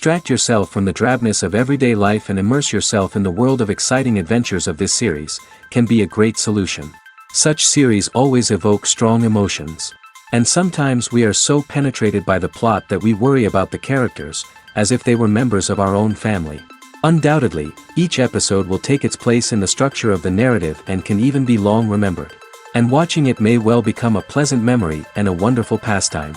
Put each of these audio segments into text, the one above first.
Distract yourself from the drabness of everyday life and immerse yourself in the world of exciting adventures of this series, can be a great solution. Such series always evoke strong emotions. And sometimes we are so penetrated by the plot that we worry about the characters, as if they were members of our own family. Undoubtedly, each episode will take its place in the structure of the narrative and can even be long remembered. And watching it may well become a pleasant memory and a wonderful pastime.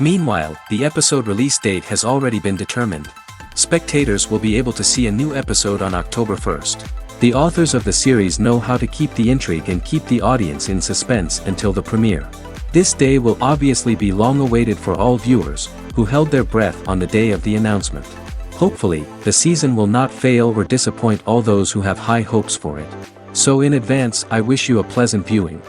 Meanwhile, the episode release date has already been determined. Spectators will be able to see a new episode on October 1st. The authors of the series know how to keep the intrigue and keep the audience in suspense until the premiere. This day will obviously be long awaited for all viewers, who held their breath on the day of the announcement. Hopefully, the season will not fail or disappoint all those who have high hopes for it. So in advance, I wish you a pleasant viewing.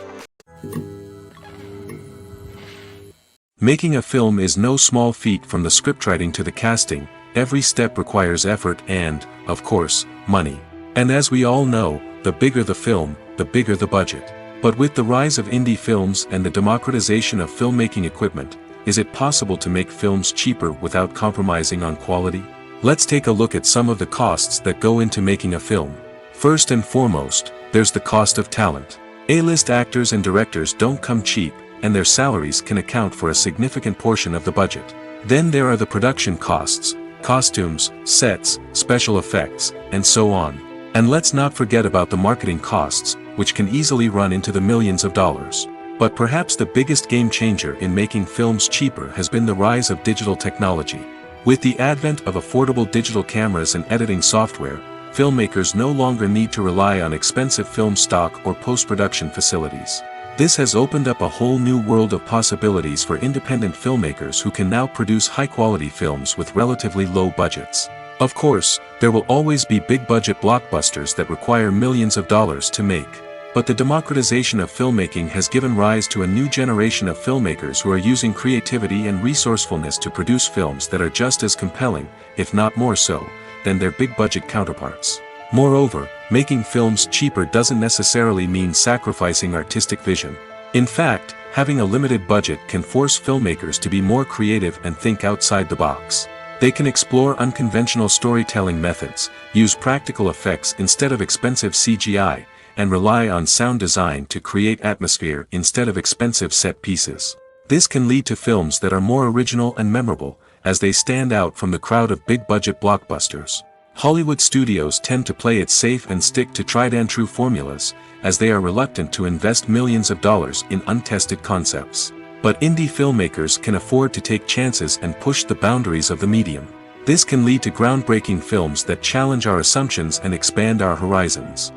Making a film is no small feat. From the scriptwriting to the casting, every step requires effort and, of course, money. And as we all know, the bigger the film, the bigger the budget. But with the rise of indie films and the democratization of filmmaking equipment, is it possible to make films cheaper without compromising on quality? Let's take a look at some of the costs that go into making a film. First and foremost, there's the cost of talent. A-list actors and directors don't come cheap, and their salaries can account for a significant portion of the budget. Then there are the production costs, costumes, sets, special effects, and so on. And let's not forget about the marketing costs, which can easily run into the millions of dollars. But perhaps the biggest game changer in making films cheaper has been the rise of digital technology. With the advent of affordable digital cameras and editing software, filmmakers no longer need to rely on expensive film stock or post-production facilities. This has opened up a whole new world of possibilities for independent filmmakers who can now produce high-quality films with relatively low budgets. Of course, there will always be big-budget blockbusters that require millions of dollars to make. But the democratization of filmmaking has given rise to a new generation of filmmakers who are using creativity and resourcefulness to produce films that are just as compelling, if not more so, than their big-budget counterparts. Moreover, making films cheaper doesn't necessarily mean sacrificing artistic vision. In fact, having a limited budget can force filmmakers to be more creative and think outside the box. They can explore unconventional storytelling methods, use practical effects instead of expensive CGI, and rely on sound design to create atmosphere instead of expensive set pieces. This can lead to films that are more original and memorable, as they stand out from the crowd of big-budget blockbusters. Hollywood studios tend to play it safe and stick to tried-and-true formulas, as they are reluctant to invest millions of dollars in untested concepts. But indie filmmakers can afford to take chances and push the boundaries of the medium. This can lead to groundbreaking films that challenge our assumptions and expand our horizons.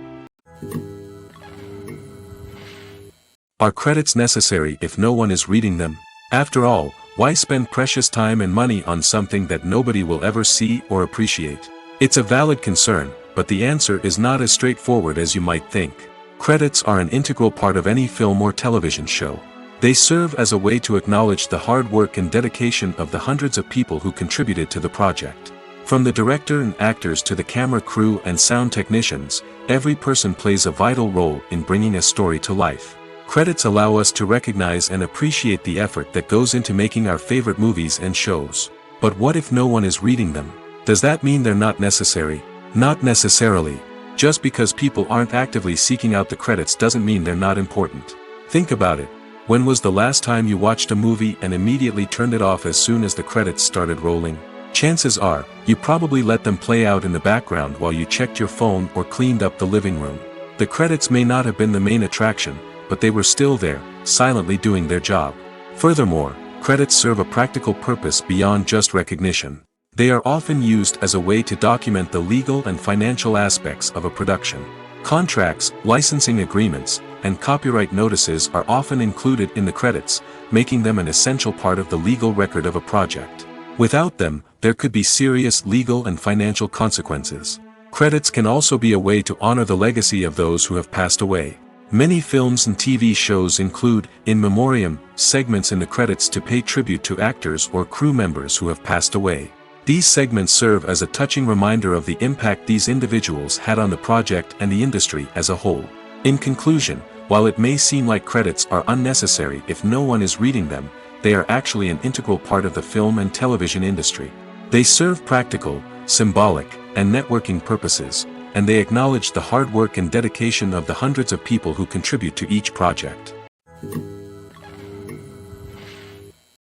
Are credits necessary if no one is reading them? After all, why spend precious time and money on something that nobody will ever see or appreciate? It's a valid concern, but the answer is not as straightforward as you might think. Credits are an integral part of any film or television show. They serve as a way to acknowledge the hard work and dedication of the hundreds of people who contributed to the project. From the director and actors to the camera crew and sound technicians, every person plays a vital role in bringing a story to life. Credits allow us to recognize and appreciate the effort that goes into making our favorite movies and shows. But what if no one is reading them? Does that mean they're not necessary? Not necessarily. Just because people aren't actively seeking out the credits doesn't mean they're not important. Think about it. When was the last time you watched a movie and immediately turned it off as soon as the credits started rolling? Chances are, you probably let them play out in the background while you checked your phone or cleaned up the living room. The credits may not have been the main attraction, but they were still there, silently doing their job. Furthermore, credits serve a practical purpose beyond just recognition. They are often used as a way to document the legal and financial aspects of a production. Contracts, licensing agreements, and copyright notices are often included in the credits, making them an essential part of the legal record of a project. Without them, there could be serious legal and financial consequences. Credits can also be a way to honor the legacy of those who have passed away. Many films and TV shows include, in memoriam, segments in the credits to pay tribute to actors or crew members who have passed away. These segments serve as a touching reminder of the impact these individuals had on the project and the industry as a whole. In conclusion, while it may seem like credits are unnecessary if no one is reading them, they are actually an integral part of the film and television industry. They serve practical, symbolic, and networking purposes, and they acknowledge the hard work and dedication of the hundreds of people who contribute to each project.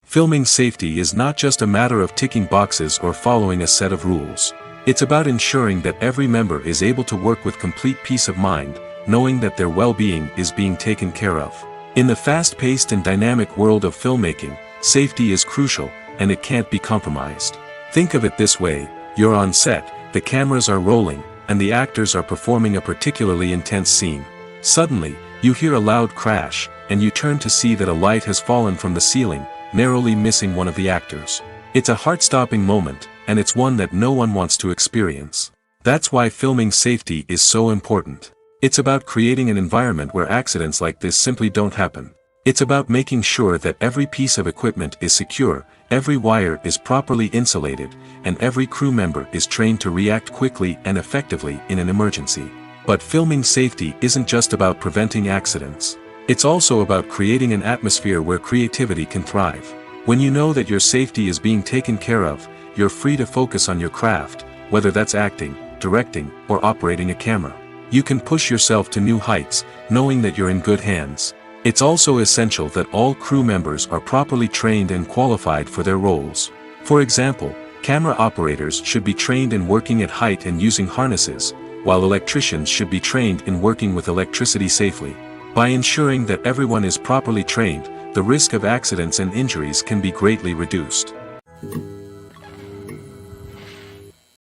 Filming safety is not just a matter of ticking boxes or following a set of rules. It's about ensuring that every member is able to work with complete peace of mind, knowing that their well-being is being taken care of. In the fast-paced and dynamic world of filmmaking, safety is crucial, and it can't be compromised. Think of it this way: you're on set, the cameras are rolling, and the actors are performing a particularly intense scene. Suddenly, you hear a loud crash, and you turn to see that a light has fallen from the ceiling, narrowly missing one of the actors. It's a heart-stopping moment, and it's one that no one wants to experience. That's why filming safety is so important. It's about creating an environment where accidents like this simply don't happen. It's about making sure that every piece of equipment is secure, every wire is properly insulated, and every crew member is trained to react quickly and effectively in an emergency. But filming safety isn't just about preventing accidents. It's also about creating an atmosphere where creativity can thrive. When you know that your safety is being taken care of, you're free to focus on your craft, whether that's acting, directing, or operating a camera. You can push yourself to new heights, knowing that you're in good hands. It's also essential that all crew members are properly trained and qualified for their roles. For example, camera operators should be trained in working at height and using harnesses, while electricians should be trained in working with electricity safely. By ensuring that everyone is properly trained, the risk of accidents and injuries can be greatly reduced.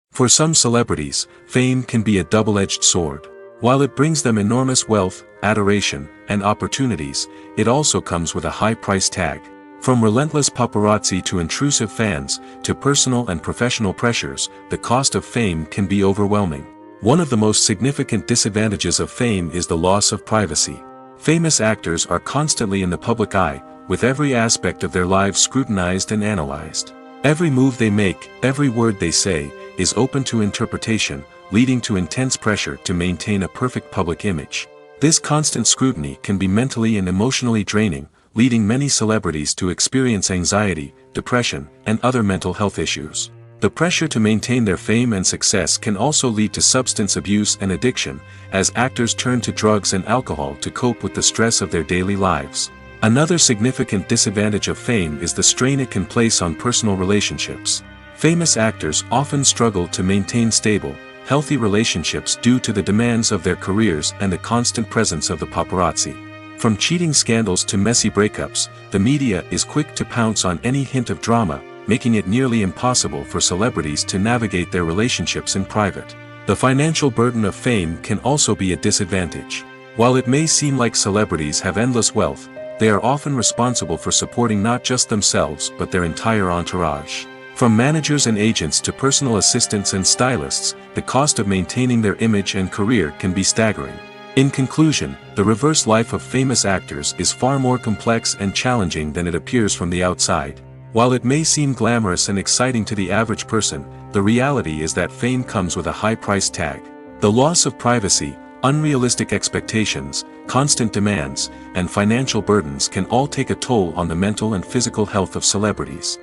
For some celebrities, fame can be a double-edged sword. While it brings them enormous wealth, adoration, and opportunities, it also comes with a high price tag. From relentless paparazzi to intrusive fans, to personal and professional pressures, the cost of fame can be overwhelming. One of the most significant disadvantages of fame is the loss of privacy. Famous actors are constantly in the public eye, with every aspect of their lives scrutinized and analyzed. Every move they make, every word they say, is open to interpretation, leading to intense pressure to maintain a perfect public image. This constant scrutiny can be mentally and emotionally draining, leading many celebrities to experience anxiety, depression, and other mental health issues. The pressure to maintain their fame and success can also lead to substance abuse and addiction, as actors turn to drugs and alcohol to cope with the stress of their daily lives. Another significant disadvantage of fame is the strain it can place on personal relationships. Famous actors often struggle to maintain stable, healthy relationships due to the demands of their careers and the constant presence of the paparazzi. From cheating scandals to messy breakups, the media is quick to pounce on any hint of drama, making it nearly impossible for celebrities to navigate their relationships in private. The financial burden of fame can also be a disadvantage. While it may seem like celebrities have endless wealth, they are often responsible for supporting not just themselves but their entire entourage. From managers and agents to personal assistants and stylists, the cost of maintaining their image and career can be staggering. In conclusion, the reverse life of famous actors is far more complex and challenging than it appears from the outside. While it may seem glamorous and exciting to the average person, the reality is that fame comes with a high price tag. The loss of privacy, unrealistic expectations, constant demands, and financial burdens can all take a toll on the mental and physical health of celebrities.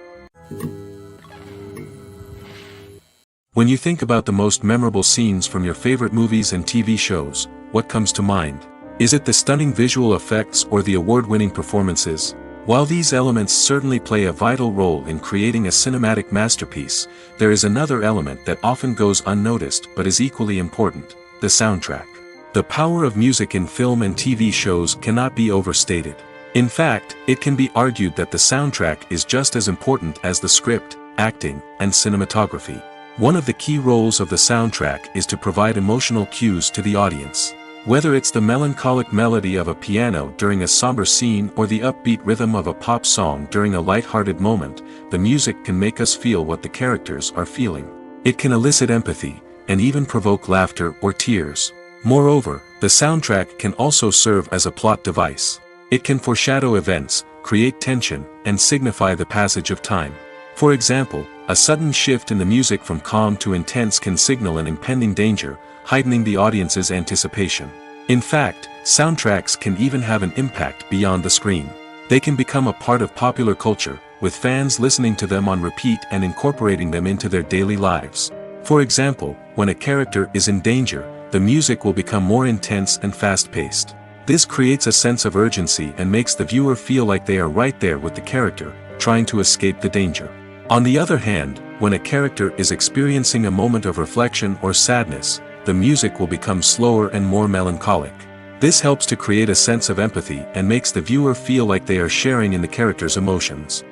When you think about the most memorable scenes from your favorite movies and TV shows, what comes to mind? Is it the stunning visual effects or the award-winning performances? While these elements certainly play a vital role in creating a cinematic masterpiece, there is another element that often goes unnoticed but is equally important: the soundtrack. The power of music in film and TV shows cannot be overstated. In fact, it can be argued that the soundtrack is just as important as the script, acting, and cinematography. One of the key roles of the soundtrack is to provide emotional cues to the audience. Whether it's the melancholic melody of a piano during a somber scene or the upbeat rhythm of a pop song during a light-hearted moment, the music can make us feel what the characters are feeling. It can elicit empathy, and even provoke laughter or tears. Moreover, the soundtrack can also serve as a plot device. It can foreshadow events, create tension, and signify the passage of time. For example, a sudden shift in the music from calm to intense can signal an impending danger, heightening the audience's anticipation. In fact, soundtracks can even have an impact beyond the screen. They can become a part of popular culture, with fans listening to them on repeat and incorporating them into their daily lives. For example, when a character is in danger, the music will become more intense and fast-paced. This creates a sense of urgency and makes the viewer feel like they are right there with the character, trying to escape the danger. On the other hand, when a character is experiencing a moment of reflection or sadness, the music will become slower and more melancholic. This helps to create a sense of empathy and makes the viewer feel like they are sharing in the character's emotions.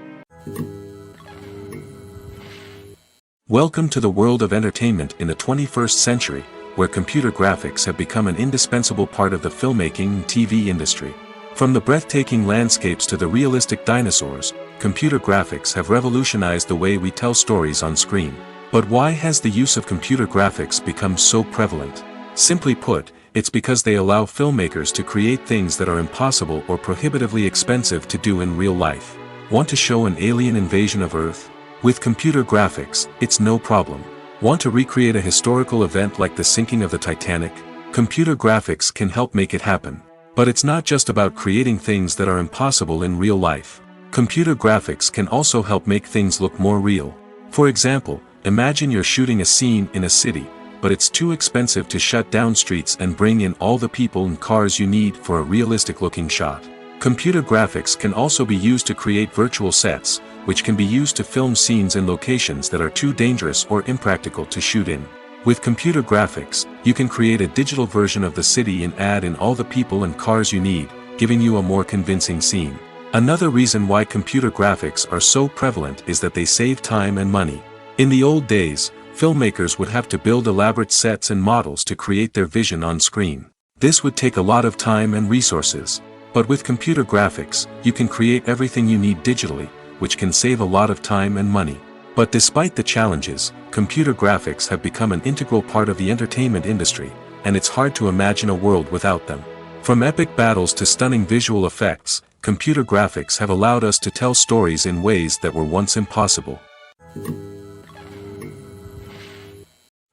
Welcome to the world of entertainment in the 21st century, where computer graphics have become an indispensable part of the filmmaking and TV industry. From the breathtaking landscapes to the realistic dinosaurs, computer graphics have revolutionized the way we tell stories on screen. But why has the use of computer graphics become so prevalent? Simply put, it's because they allow filmmakers to create things that are impossible or prohibitively expensive to do in real life. Want to show an alien invasion of Earth? With computer graphics, it's no problem. Want to recreate a historical event like the sinking of the Titanic? Computer graphics can help make it happen. But it's not just about creating things that are impossible in real life. Computer graphics can also help make things look more real. For example, imagine you're shooting a scene in a city, but it's too expensive to shut down streets and bring in all the people and cars you need for a realistic-looking shot. Computer graphics can also be used to create virtual sets, which can be used to film scenes in locations that are too dangerous or impractical to shoot in. With computer graphics, you can create a digital version of the city and add in all the people and cars you need, giving you a more convincing scene. Another reason why computer graphics are so prevalent is that they save time and money. In the old days, filmmakers would have to build elaborate sets and models to create their vision on screen. This would take a lot of time and resources. But with computer graphics, you can create everything you need digitally, which can save a lot of time and money. But despite the challenges, computer graphics have become an integral part of the entertainment industry, and it's hard to imagine a world without them. From epic battles to stunning visual effects, computer graphics have allowed us to tell stories in ways that were once impossible.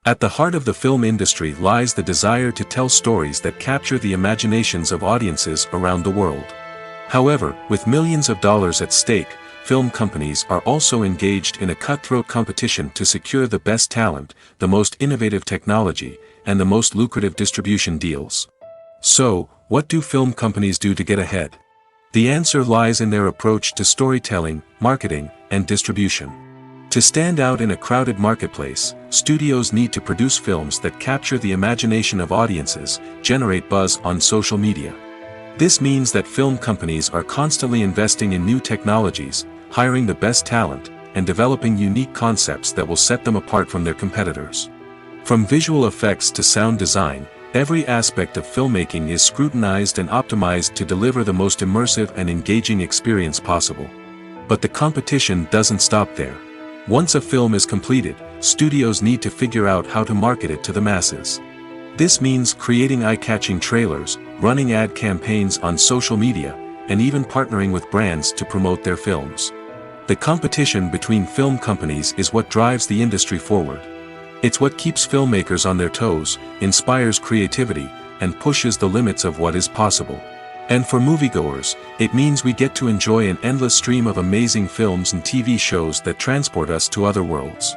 At the heart of the film industry lies the desire to tell stories that capture the imaginations of audiences around the world. However, with millions of dollars at stake, film companies are also engaged in a cutthroat competition to secure the best talent, the most innovative technology, and the most lucrative distribution deals. So, what do film companies do to get ahead? The answer lies in their approach to storytelling, marketing, and distribution. To stand out in a crowded marketplace, studios need to produce films that capture the imagination of audiences, generate buzz on social media. This means that film companies are constantly investing in new technologies, hiring the best talent, and developing unique concepts that will set them apart from their competitors. From visual effects to sound design, every aspect of filmmaking is scrutinized and optimized to deliver the most immersive and engaging experience possible. But the competition doesn't stop there. Once a film is completed, studios need to figure out how to market it to the masses. This means creating eye-catching trailers, running ad campaigns on social media, and even partnering with brands to promote their films. The competition between film companies is what drives the industry forward. It's what keeps filmmakers on their toes, inspires creativity, and pushes the limits of what is possible. And for moviegoers, it means we get to enjoy an endless stream of amazing films and TV shows that transport us to other worlds.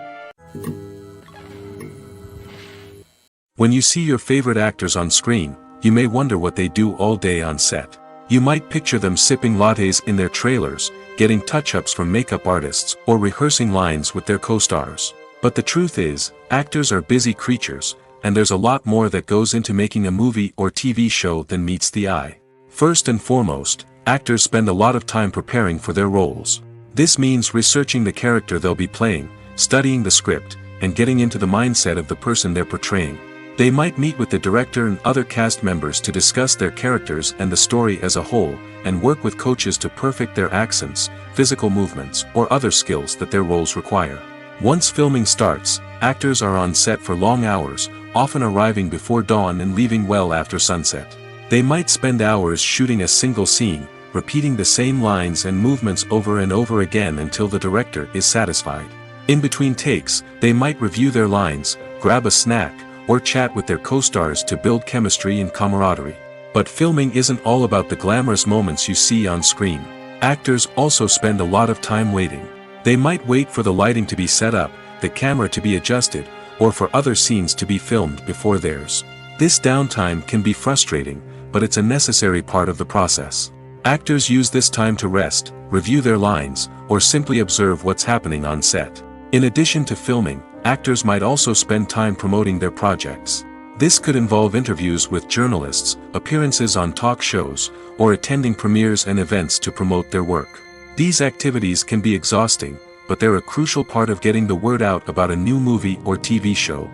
When you see your favorite actors on screen, you may wonder what they do all day on set. You might picture them sipping lattes in their trailers, getting touch-ups from makeup artists, or rehearsing lines with their co-stars. But the truth is, actors are busy creatures, and there's a lot more that goes into making a movie or TV show than meets the eye. First and foremost, actors spend a lot of time preparing for their roles. This means researching the character they'll be playing, studying the script, and getting into the mindset of the person they're portraying. They might meet with the director and other cast members to discuss their characters and the story as a whole, and work with coaches to perfect their accents, physical movements, or other skills that their roles require. Once filming starts, actors are on set for long hours, often arriving before dawn and leaving well after sunset. They might spend hours shooting a single scene, repeating the same lines and movements over and over again until the director is satisfied. In between takes, they might review their lines, grab a snack, or chat with their co-stars to build chemistry and camaraderie. But filming isn't all about the glamorous moments you see on screen. Actors also spend a lot of time waiting. They might wait for the lighting to be set up, the camera to be adjusted, or for other scenes to be filmed before theirs. This downtime can be frustrating, but it's a necessary part of the process. Actors use this time to rest, review their lines, or simply observe what's happening on set. In addition to filming, actors might also spend time promoting their projects. This could involve interviews with journalists, appearances on talk shows, or attending premieres and events to promote their work. These activities can be exhausting, but they're a crucial part of getting the word out about a new movie or TV show.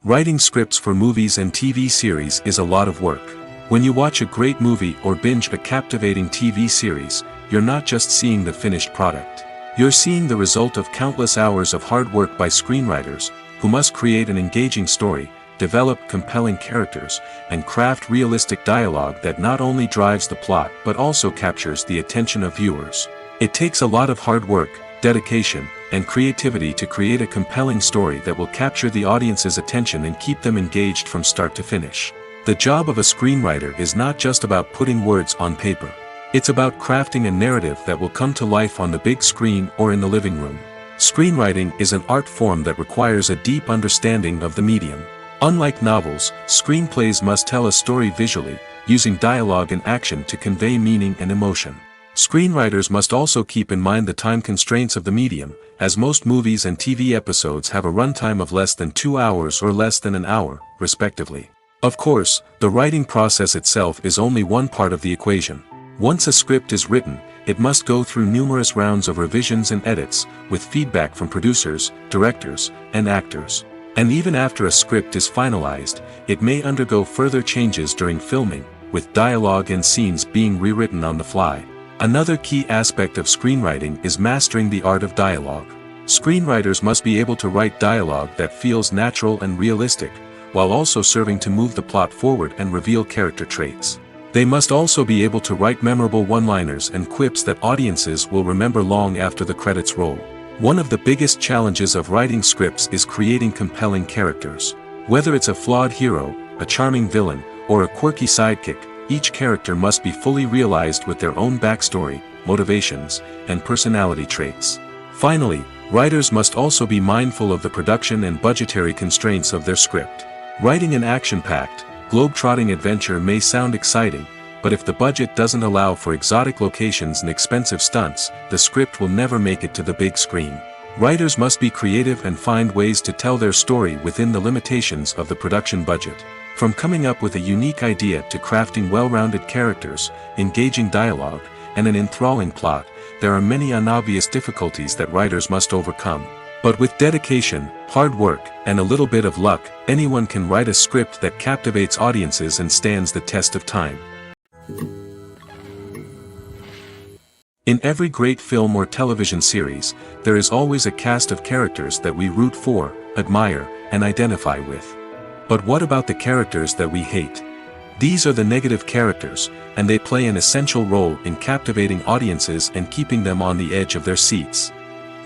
Writing scripts for movies and TV series is a lot of work. When you watch a great movie or binge a captivating TV series, you're not just seeing the finished product. You're seeing the result of countless hours of hard work by screenwriters, who must create an engaging story, develop compelling characters, and craft realistic dialogue that not only drives the plot but also captures the attention of viewers. It takes a lot of hard work, dedication, and creativity to create a compelling story that will capture the audience's attention and keep them engaged from start to finish. The job of a screenwriter is not just about putting words on paper. It's about crafting a narrative that will come to life on the big screen or in the living room. Screenwriting is an art form that requires a deep understanding of the medium. Unlike novels, screenplays must tell a story visually, using dialogue and action to convey meaning and emotion. Screenwriters must also keep in mind the time constraints of the medium, as most movies and TV episodes have a runtime of less than 2 hours or less than an hour, respectively. Of course, the writing process itself is only one part of the equation. Once a script is written, it must go through numerous rounds of revisions and edits, with feedback from producers, directors, and actors. And even after a script is finalized, it may undergo further changes during filming, with dialogue and scenes being rewritten on the fly. Another key aspect of screenwriting is mastering the art of dialogue. Screenwriters must be able to write dialogue that feels natural and realistic, while also serving to move the plot forward and reveal character traits. They must also be able to write memorable one-liners and quips that audiences will remember long after the credits roll. One of the biggest challenges of writing scripts is creating compelling characters. Whether it's a flawed hero, a charming villain, or a quirky sidekick, each character must be fully realized with their own backstory, motivations, and personality traits. Finally, writers must also be mindful of the production and budgetary constraints of their script. Writing an action-packed, globe-trotting adventure may sound exciting, but if the budget doesn't allow for exotic locations and expensive stunts, the script will never make it to the big screen. Writers must be creative and find ways to tell their story within the limitations of the production budget. From coming up with a unique idea to crafting well-rounded characters, engaging dialogue, and an enthralling plot, there are many unobvious difficulties that writers must overcome. But with dedication, hard work, and a little bit of luck, anyone can write a script that captivates audiences and stands the test of time. In every great film or television series, there is always a cast of characters that we root for, admire, and identify with. But what about the characters that we hate? These are the negative characters, and they play an essential role in captivating audiences and keeping them on the edge of their seats.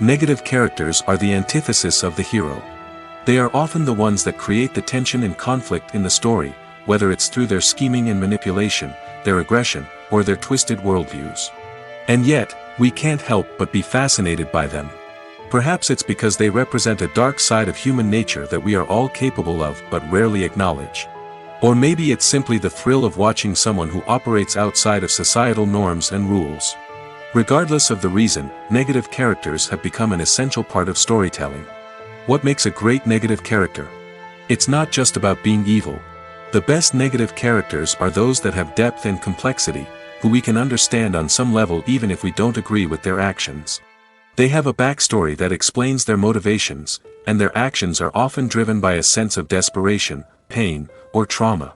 Negative characters are the antithesis of the hero. They are often the ones that create the tension and conflict in the story, whether it's through their scheming and manipulation, their aggression, or their twisted worldviews. And yet, we can't help but be fascinated by them. Perhaps it's because they represent a dark side of human nature that we are all capable of but rarely acknowledge. Or maybe it's simply the thrill of watching someone who operates outside of societal norms and rules. Regardless of the reason, negative characters have become an essential part of storytelling. What makes a great negative character? It's not just about being evil. The best negative characters are those that have depth and complexity, who we can understand on some level even if we don't agree with their actions. They have a backstory that explains their motivations, and their actions are often driven by a sense of desperation, pain, or trauma.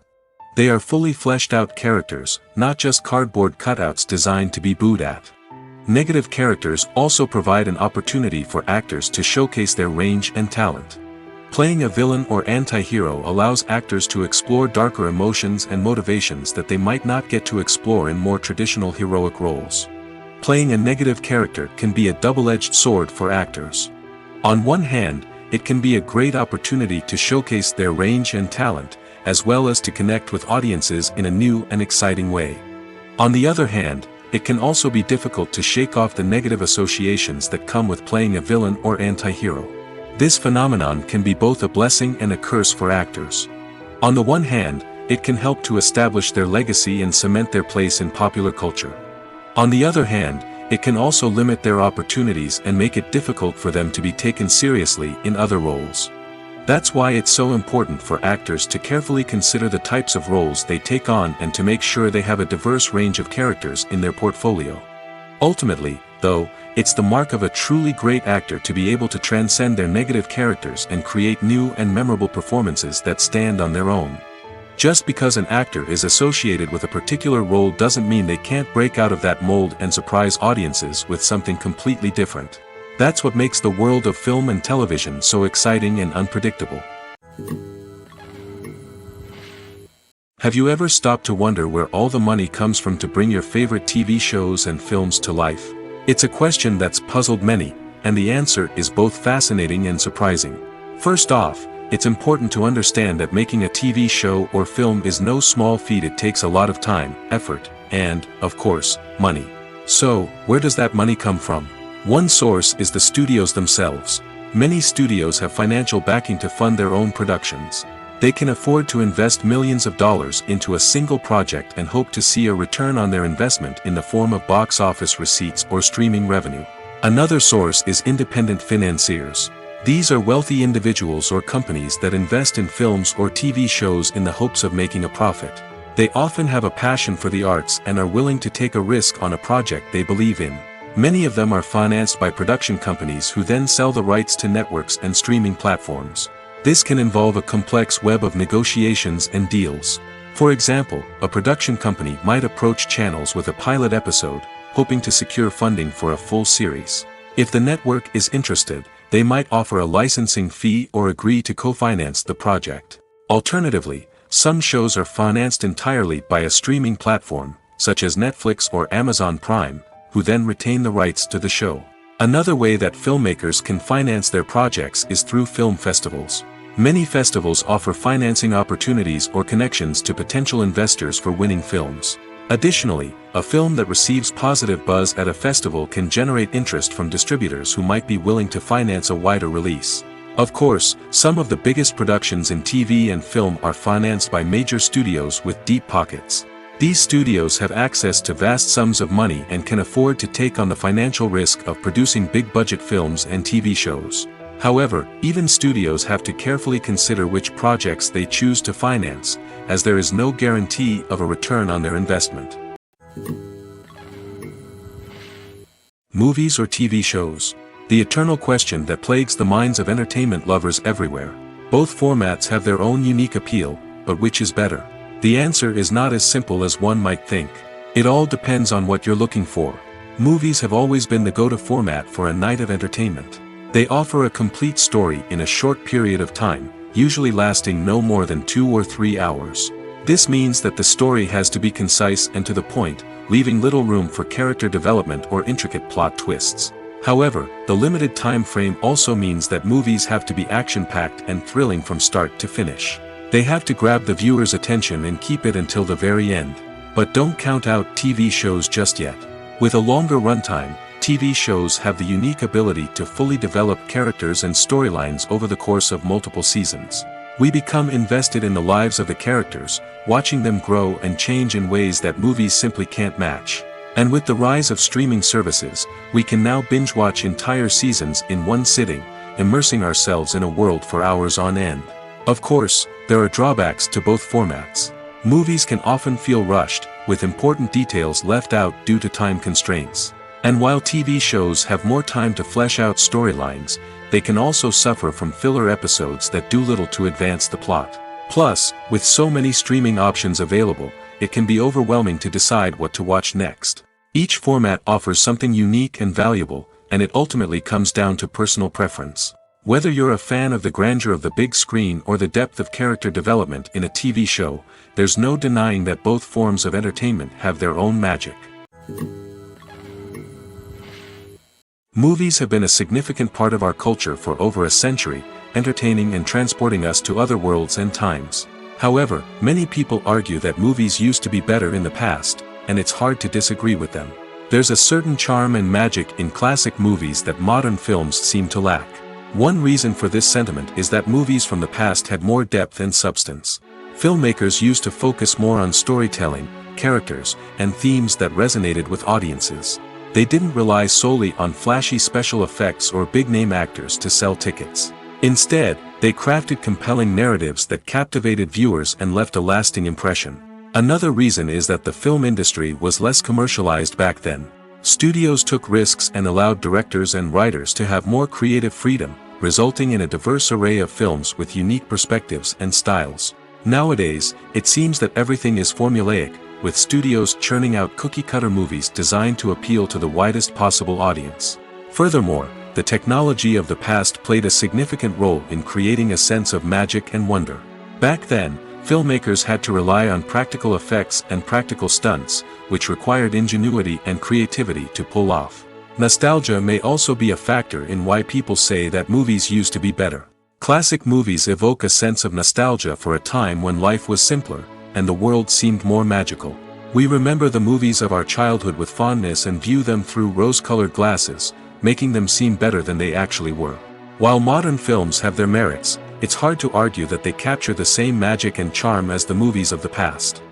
They are fully fleshed out characters, not just cardboard cutouts designed to be booed at. Negative characters also provide an opportunity for actors to showcase their range and talent. Playing a villain or anti-hero allows actors to explore darker emotions and motivations that they might not get to explore in more traditional heroic roles. Playing a negative character can be a double-edged sword for actors. On one hand, it can be a great opportunity to showcase their range and talent, as well as to connect with audiences in a new and exciting way. On the other hand, it can also be difficult to shake off the negative associations that come with playing a villain or anti-hero. This phenomenon can be both a blessing and a curse for actors. On the one hand, it can help to establish their legacy and cement their place in popular culture. On the other hand, it can also limit their opportunities and make it difficult for them to be taken seriously in other roles. That's why it's so important for actors to carefully consider the types of roles they take on and to make sure they have a diverse range of characters in their portfolio. Ultimately, though, it's the mark of a truly great actor to be able to transcend their negative characters and create new and memorable performances that stand on their own. Just because an actor is associated with a particular role doesn't mean they can't break out of that mold and surprise audiences with something completely different. That's what makes the world of film and television so exciting and unpredictable. Have you ever stopped to wonder where all the money comes from to bring your favorite TV shows and films to life? It's a question that's puzzled many, and the answer is both fascinating and surprising. First off, it's important to understand that making a TV show or film is no small feat. It takes a lot of time, effort, and, of course, money. So, where does that money come from? One source is the studios themselves. Many studios have financial backing to fund their own productions. They can afford to invest millions of dollars into a single project and hope to see a return on their investment in the form of box office receipts or streaming revenue. Another source is independent financiers. These are wealthy individuals or companies that invest in films or TV shows in the hopes of making a profit. They often have a passion for the arts and are willing to take a risk on a project they believe in. Many of them are financed by production companies who then sell the rights to networks and streaming platforms. This can involve a complex web of negotiations and deals. For example, a production company might approach channels with a pilot episode, hoping to secure funding for a full series. If the network is interested, they might offer a licensing fee or agree to co-finance the project. Alternatively, some shows are financed entirely by a streaming platform, such as Netflix or Amazon Prime, who then retain the rights to the show. Another way that filmmakers can finance their projects is through film festivals. Many festivals offer financing opportunities or connections to potential investors for winning films. Additionally, a film that receives positive buzz at a festival can generate interest from distributors who might be willing to finance a wider release. Of course, some of the biggest productions in TV and film are financed by major studios with deep pockets. These studios have access to vast sums of money and can afford to take on the financial risk of producing big-budget films and TV shows. However, even studios have to carefully consider which projects they choose to finance, as there is no guarantee of a return on their investment. Movies or TV shows? The eternal question that plagues the minds of entertainment lovers everywhere. Both formats have their own unique appeal, but which is better? The answer is not as simple as one might think. It all depends on what you're looking for. Movies have always been the go-to format for a night of entertainment. They offer a complete story in a short period of time, usually lasting no more than 2 or 3 hours. This means that the story has to be concise and to the point, leaving little room for character development or intricate plot twists. However, the limited time frame also means that movies have to be action-packed and thrilling from start to finish. They have to grab the viewer's attention and keep it until the very end. But don't count out TV shows just yet. With a longer runtime, TV shows have the unique ability to fully develop characters and storylines over the course of multiple seasons. We become invested in the lives of the characters, watching them grow and change in ways that movies simply can't match. And with the rise of streaming services, we can now binge-watch entire seasons in one sitting, immersing ourselves in a world for hours on end. Of course, there are drawbacks to both formats. Movies can often feel rushed, with important details left out due to time constraints. And while TV shows have more time to flesh out storylines, they can also suffer from filler episodes that do little to advance the plot. Plus, with so many streaming options available, it can be overwhelming to decide what to watch next. Each format offers something unique and valuable, and it ultimately comes down to personal preference. Whether you're a fan of the grandeur of the big screen or the depth of character development in a TV show, there's no denying that both forms of entertainment have their own magic. Movies have been a significant part of our culture for over a century, entertaining and transporting us to other worlds and times. However, many people argue that movies used to be better in the past, and it's hard to disagree with them. There's a certain charm and magic in classic movies that modern films seem to lack. One reason for this sentiment is that movies from the past had more depth and substance. Filmmakers used to focus more on storytelling, characters, and themes that resonated with audiences. They didn't rely solely on flashy special effects or big-name actors to sell tickets. Instead, they crafted compelling narratives that captivated viewers and left a lasting impression. Another reason is that the film industry was less commercialized back then. Studios took risks and allowed directors and writers to have more creative freedom, resulting in a diverse array of films with unique perspectives and styles. Nowadays, it seems that everything is formulaic, with studios churning out cookie-cutter movies designed to appeal to the widest possible audience. Furthermore, the technology of the past played a significant role in creating a sense of magic and wonder. Back then, filmmakers had to rely on practical effects and practical stunts, which required ingenuity and creativity to pull off. Nostalgia may also be a factor in why people say that movies used to be better. Classic movies evoke a sense of nostalgia for a time when life was simpler, and the world seemed more magical. We remember the movies of our childhood with fondness and view them through rose-colored glasses, making them seem better than they actually were. While modern films have their merits, it's hard to argue that they capture the same magic and charm as the movies of the past.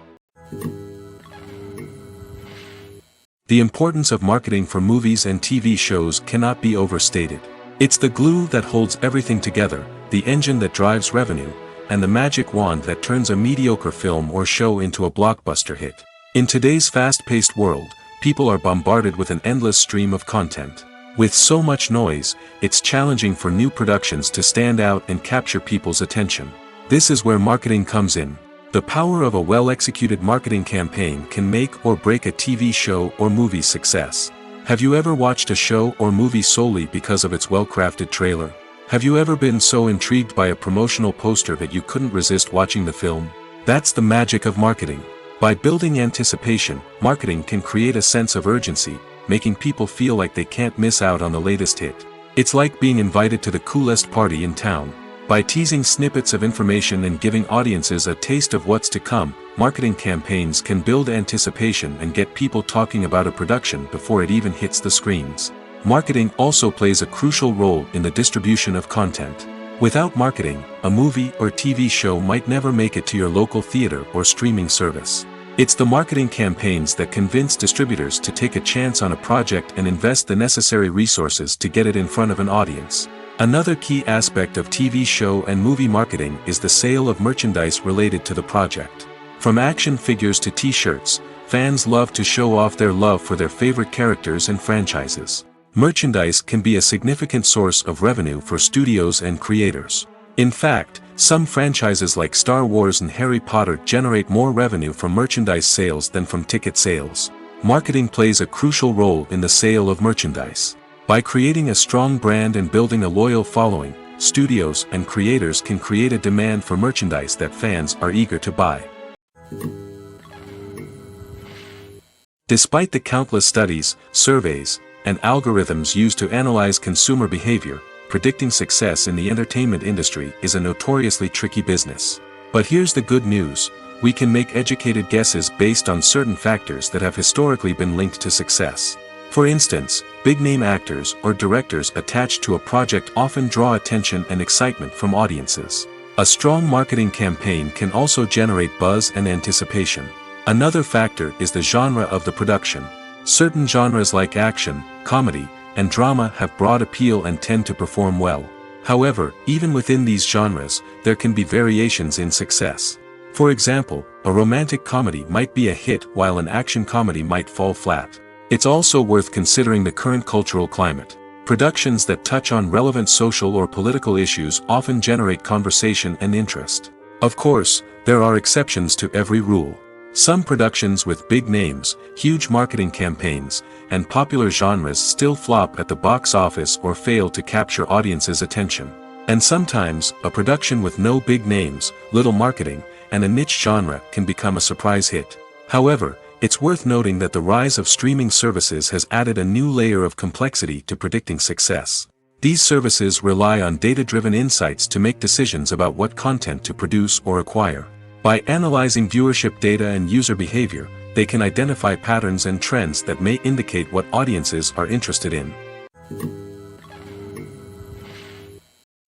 The importance of marketing for movies and TV shows cannot be overstated. It's the glue that holds everything together, the engine that drives revenue, and the magic wand that turns a mediocre film or show into a blockbuster hit. In today's fast-paced world, people are bombarded with an endless stream of content. With so much noise, it's challenging for new productions to stand out and capture people's attention. This is where marketing comes in. The power of a well-executed marketing campaign can make or break a TV show or movie's success. Have you ever watched a show or movie solely because of its well-crafted trailer? Have you ever been so intrigued by a promotional poster that you couldn't resist watching the film? That's the magic of marketing. By building anticipation, marketing can create a sense of urgency, making people feel like they can't miss out on the latest hit. It's like being invited to the coolest party in town. By teasing snippets of information and giving audiences a taste of what's to come, marketing campaigns can build anticipation and get people talking about a production before it even hits the screens. Marketing also plays a crucial role in the distribution of content. Without marketing, a movie or TV show might never make it to your local theater or streaming service. It's the marketing campaigns that convince distributors to take a chance on a project and invest the necessary resources to get it in front of an audience. Another key aspect of TV show and movie marketing is the sale of merchandise related to the project. From action figures to t-shirts, fans love to show off their love for their favorite characters and franchises. Merchandise can be a significant source of revenue for studios and creators. In fact, some franchises like Star Wars and Harry Potter generate more revenue from merchandise sales than from ticket sales. Marketing plays a crucial role in the sale of merchandise. By creating a strong brand and building a loyal following, studios and creators can create a demand for merchandise that fans are eager to buy. Despite the countless studies, surveys, and algorithms used to analyze consumer behavior, predicting success in the entertainment industry is a notoriously tricky business. But here's the good news: we can make educated guesses based on certain factors that have historically been linked to success. For instance, big-name actors or directors attached to a project often draw attention and excitement from audiences. A strong marketing campaign can also generate buzz and anticipation. Another factor is the genre of the production. Certain genres like action, comedy, and drama have broad appeal and tend to perform well. However, even within these genres, there can be variations in success. For example, a romantic comedy might be a hit while an action comedy might fall flat. It's also worth considering the current cultural climate. Productions that touch on relevant social or political issues often generate conversation and interest. Of course, there are exceptions to every rule. Some productions with big names, huge marketing campaigns, and popular genres still flop at the box office or fail to capture audiences' attention. And sometimes, a production with no big names, little marketing, and a niche genre can become a surprise hit. However, it's worth noting that the rise of streaming services has added a new layer of complexity to predicting success. These services rely on data-driven insights to make decisions about what content to produce or acquire. By analyzing viewership data and user behavior, they can identify patterns and trends that may indicate what audiences are interested in.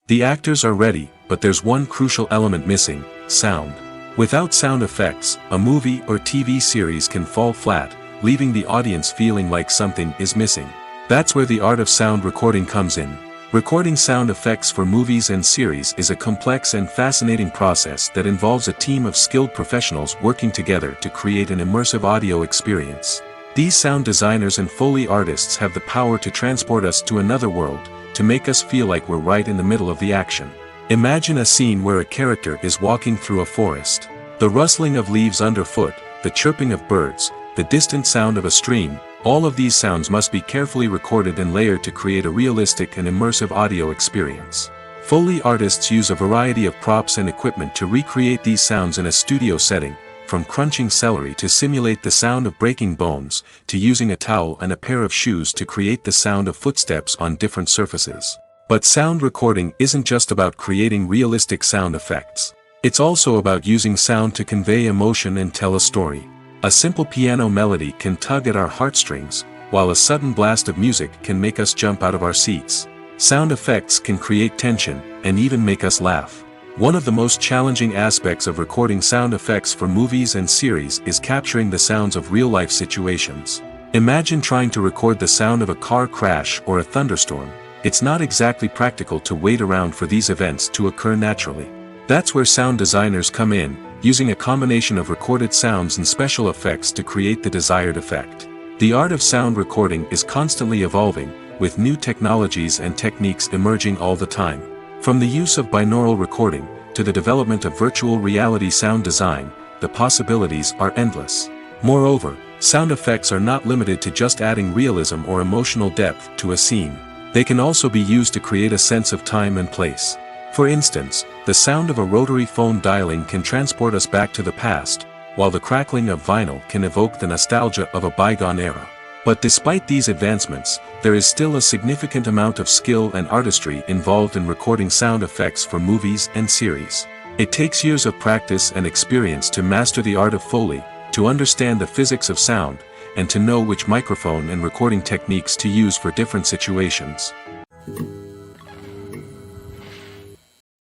The actors are ready, but there's one crucial element missing: sound. Without sound effects, a movie or TV series can fall flat, leaving the audience feeling like something is missing. That's where the art of sound recording comes in. Recording sound effects for movies and series is a complex and fascinating process that involves a team of skilled professionals working together to create an immersive audio experience. These sound designers and Foley artists have the power to transport us to another world, to make us feel like we're right in the middle of the action. Imagine a scene where a character is walking through a forest. The rustling of leaves underfoot, the chirping of birds, the distant sound of a stream, all of these sounds must be carefully recorded and layered to create a realistic and immersive audio experience. Foley artists use a variety of props and equipment to recreate these sounds in a studio setting, from crunching celery to simulate the sound of breaking bones, to using a towel and a pair of shoes to create the sound of footsteps on different surfaces. But sound recording isn't just about creating realistic sound effects. It's also about using sound to convey emotion and tell a story. A simple piano melody can tug at our heartstrings, while a sudden blast of music can make us jump out of our seats. Sound effects can create tension, and even make us laugh. One of the most challenging aspects of recording sound effects for movies and series is capturing the sounds of real-life situations. Imagine trying to record the sound of a car crash or a thunderstorm. It's not exactly practical to wait around for these events to occur naturally. That's where sound designers come in, using a combination of recorded sounds and special effects to create the desired effect. The art of sound recording is constantly evolving, with new technologies and techniques emerging all the time. From the use of binaural recording, to the development of virtual reality sound design, the possibilities are endless. Moreover, sound effects are not limited to just adding realism or emotional depth to a scene. They can also be used to create a sense of time and place. For instance, the sound of a rotary phone dialing can transport us back to the past, while the crackling of vinyl can evoke the nostalgia of a bygone era. But despite these advancements, there is still a significant amount of skill and artistry involved in recording sound effects for movies and series. It takes years of practice and experience to master the art of Foley, to understand the physics of sound, and to know which microphone and recording techniques to use for different situations.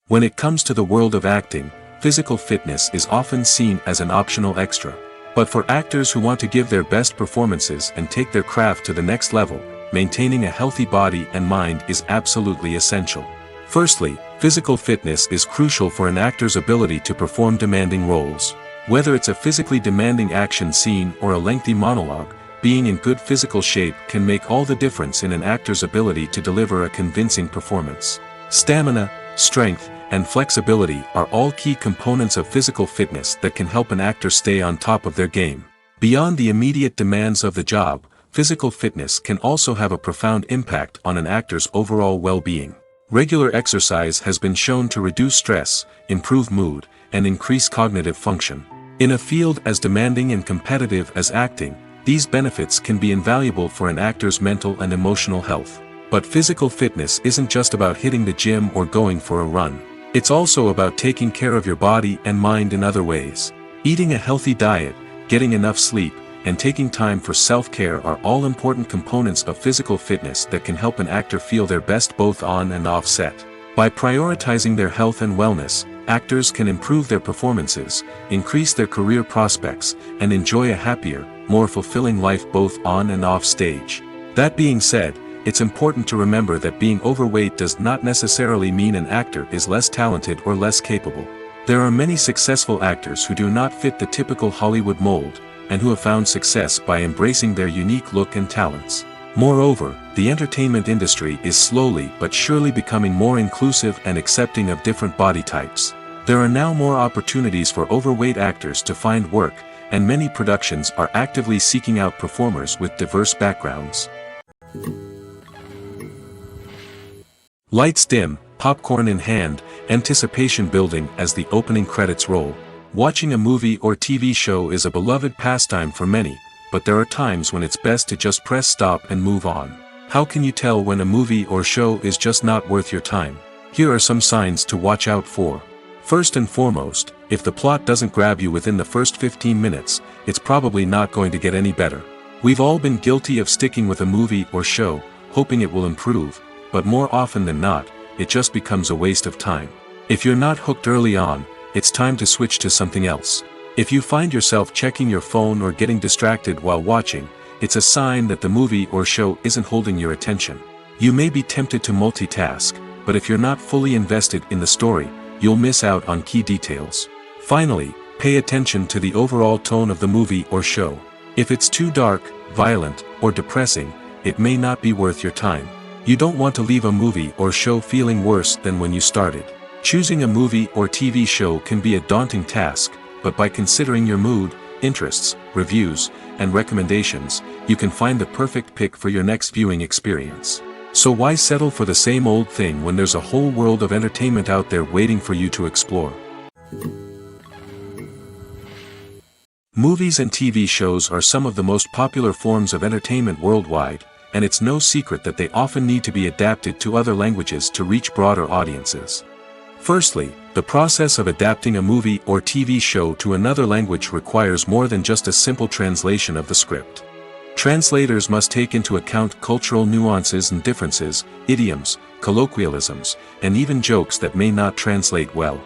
When it comes to the world of acting, physical fitness is often seen as an optional extra. But for actors who want to give their best performances and take their craft to the next level, maintaining a healthy body and mind is absolutely essential. Firstly, physical fitness is crucial for an actor's ability to perform demanding roles. Whether it's a physically demanding action scene or a lengthy monologue, being in good physical shape can make all the difference in an actor's ability to deliver a convincing performance. Stamina, strength, and flexibility are all key components of physical fitness that can help an actor stay on top of their game. Beyond the immediate demands of the job, physical fitness can also have a profound impact on an actor's overall well-being. Regular exercise has been shown to reduce stress, improve mood, and increase cognitive function. In a field as demanding and competitive as acting, these benefits can be invaluable for an actor's mental and emotional health. But physical fitness isn't just about hitting the gym or going for a run. It's also about taking care of your body and mind in other ways. Eating a healthy diet, getting enough sleep, and taking time for self-care are all important components of physical fitness that can help an actor feel their best both on and off set. By prioritizing their health and wellness, actors can improve their performances, increase their career prospects, and enjoy a happier, more fulfilling life both on and off stage. That being said, it's important to remember that being overweight does not necessarily mean an actor is less talented or less capable. There are many successful actors who do not fit the typical Hollywood mold, and who have found success by embracing their unique look and talents. Moreover, the entertainment industry is slowly but surely becoming more inclusive and accepting of different body types. There are now more opportunities for overweight actors to find work, and many productions are actively seeking out performers with diverse backgrounds. Lights dim, popcorn in hand, anticipation building as the opening credits roll. Watching a movie or TV show is a beloved pastime for many, but there are times when it's best to just press stop and move on. How can you tell when a movie or show is just not worth your time? Here are some signs to watch out for. First and foremost, if the plot doesn't grab you within the first 15 minutes, it's probably not going to get any better. We've all been guilty of sticking with a movie or show, hoping it will improve, but more often than not, it just becomes a waste of time. If you're not hooked early on, it's time to switch to something else. If you find yourself checking your phone or getting distracted while watching, it's a sign that the movie or show isn't holding your attention. You may be tempted to multitask, but if you're not fully invested in the story, you'll miss out on key details. Finally, pay attention to the overall tone of the movie or show. If it's too dark, violent, or depressing, it may not be worth your time. You don't want to leave a movie or show feeling worse than when you started. Choosing a movie or TV show can be a daunting task, but by considering your mood, interests, reviews, and recommendations, you can find the perfect pick for your next viewing experience. So why settle for the same old thing when there's a whole world of entertainment out there waiting for you to explore? Movies and TV shows are some of the most popular forms of entertainment worldwide, and it's no secret that they often need to be adapted to other languages to reach broader audiences. Firstly, the process of adapting a movie or TV show to another language requires more than just a simple translation of the script. Translators must take into account cultural nuances and differences, idioms, colloquialisms, and even jokes that may not translate well.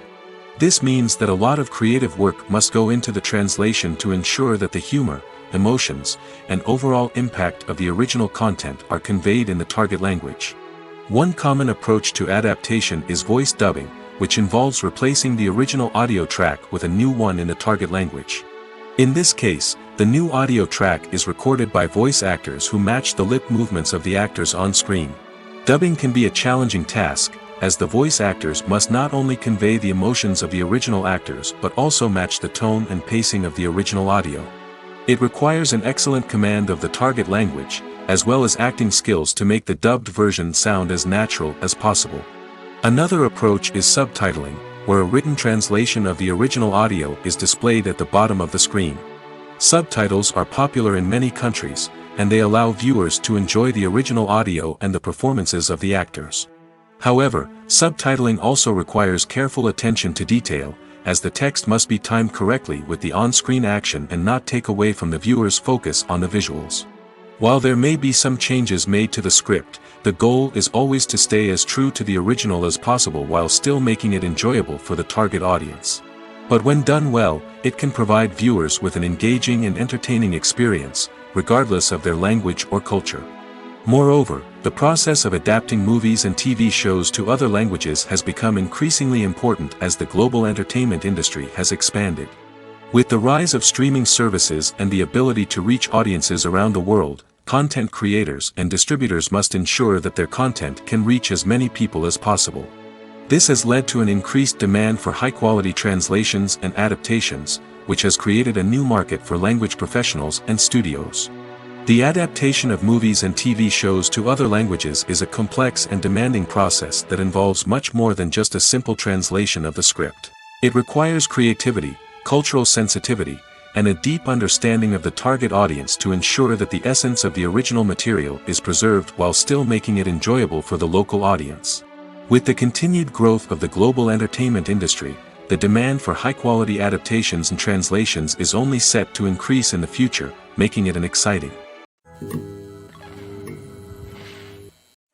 This means that a lot of creative work must go into the translation to ensure that the humor, emotions, and overall impact of the original content are conveyed in the target language. One common approach to adaptation is voice dubbing, which involves replacing the original audio track with a new one in the target language. In this case, the new audio track is recorded by voice actors who match the lip movements of the actors on screen. Dubbing can be a challenging task, as the voice actors must not only convey the emotions of the original actors but also match the tone and pacing of the original audio. It requires an excellent command of the target language, as well as acting skills to make the dubbed version sound as natural as possible. Another approach is subtitling, where a written translation of the original audio is displayed at the bottom of the screen. Subtitles are popular in many countries, and they allow viewers to enjoy the original audio and the performances of the actors. However, subtitling also requires careful attention to detail, as the text must be timed correctly with the on-screen action and not take away from the viewer's focus on the visuals. While there may be some changes made to the script, the goal is always to stay as true to the original as possible while still making it enjoyable for the target audience. But when done well, it can provide viewers with an engaging and entertaining experience, regardless of their language or culture. Moreover, the process of adapting movies and TV shows to other languages has become increasingly important as the global entertainment industry has expanded. With the rise of streaming services and the ability to reach audiences around the world, content creators and distributors must ensure that their content can reach as many people as possible. This has led to an increased demand for high-quality translations and adaptations, which has created a new market for language professionals and studios. The adaptation of movies and TV shows to other languages is a complex and demanding process that involves much more than just a simple translation of the script. It requires creativity, cultural sensitivity, and a deep understanding of the target audience to ensure that the essence of the original material is preserved while still making it enjoyable for the local audience. With the continued growth of the global entertainment industry, the demand for high-quality adaptations and translations is only set to increase in the future, making it exciting.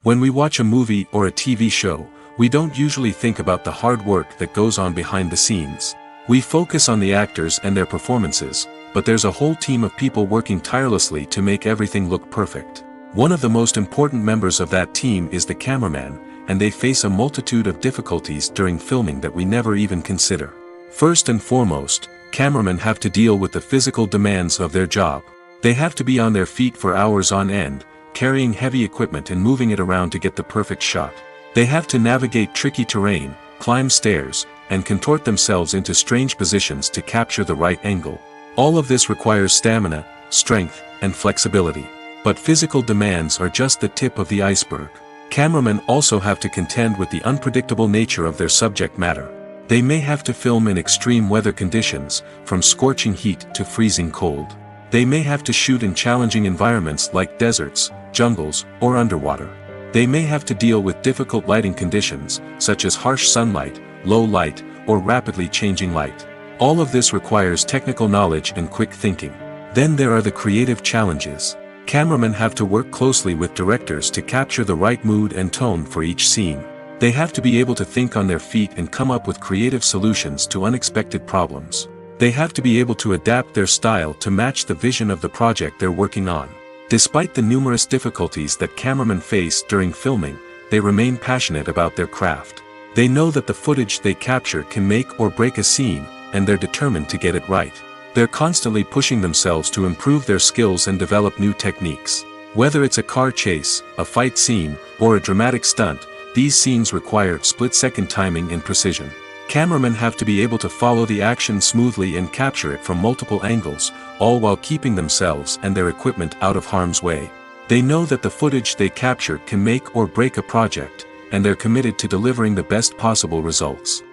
When we watch a movie or a TV show, we don't usually think about the hard work that goes on behind the scenes. We focus on the actors and their performances, but there's a whole team of people working tirelessly to make everything look perfect. One of the most important members of that team is the cameraman, and they face a multitude of difficulties during filming that we never even consider. First and foremost, cameramen have to deal with the physical demands of their job. They have to be on their feet for hours on end, carrying heavy equipment and moving it around to get the perfect shot. They have to navigate tricky terrain, climb stairs, and contort themselves into strange positions to capture the right angle. All of this requires stamina, strength, and flexibility. But physical demands are just the tip of the iceberg. Cameramen also have to contend with the unpredictable nature of their subject matter. They may have to film in extreme weather conditions, from scorching heat to freezing cold. They may have to shoot in challenging environments like deserts, jungles, or underwater. They may have to deal with difficult lighting conditions, such as harsh sunlight, low light, or rapidly changing light. All of this requires technical knowledge and quick thinking. Then there are the creative challenges. Cameramen have to work closely with directors to capture the right mood and tone for each scene. They have to be able to think on their feet and come up with creative solutions to unexpected problems. They have to be able to adapt their style to match the vision of the project they're working on. Despite the numerous difficulties that cameramen face during filming, they remain passionate about their craft. They know that the footage they capture can make or break a scene, and they're determined to get it right. They're constantly pushing themselves to improve their skills and develop new techniques. Whether it's a car chase, a fight scene, or a dramatic stunt, these scenes require split-second timing and precision. Cameramen have to be able to follow the action smoothly and capture it from multiple angles, all while keeping themselves and their equipment out of harm's way. They know that the footage they capture can make or break a project, and they're committed to delivering the best possible results.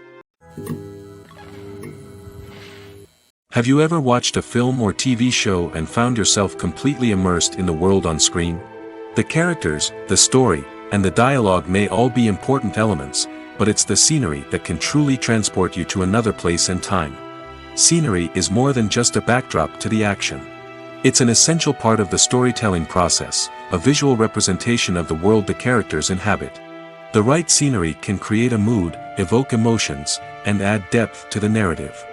Have you ever watched a film or TV show and found yourself completely immersed in the world on screen? The characters, the story, and the dialogue may all be important elements, but it's the scenery that can truly transport you to another place and time. Scenery is more than just a backdrop to the action. It's an essential part of the storytelling process, a visual representation of the world the characters inhabit. The right scenery can create a mood, evoke emotions, and add depth to the narrative.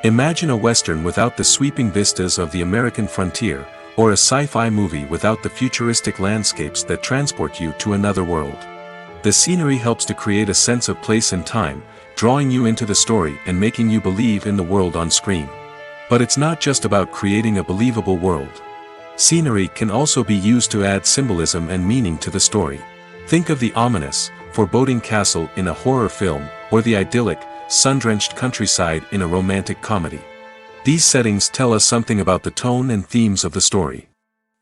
Imagine a Western without the sweeping vistas of the American frontier, or a sci-fi movie without the futuristic landscapes that transport you to another world. The scenery helps to create a sense of place and time, drawing you into the story and making you believe in the world on screen. But it's not just about creating a believable world. Scenery can also be used to add symbolism and meaning to the story. Think of the ominous, foreboding castle in a horror film, or the idyllic, sun-drenched countryside in a romantic comedy. These settings tell us something about the tone and themes of the story.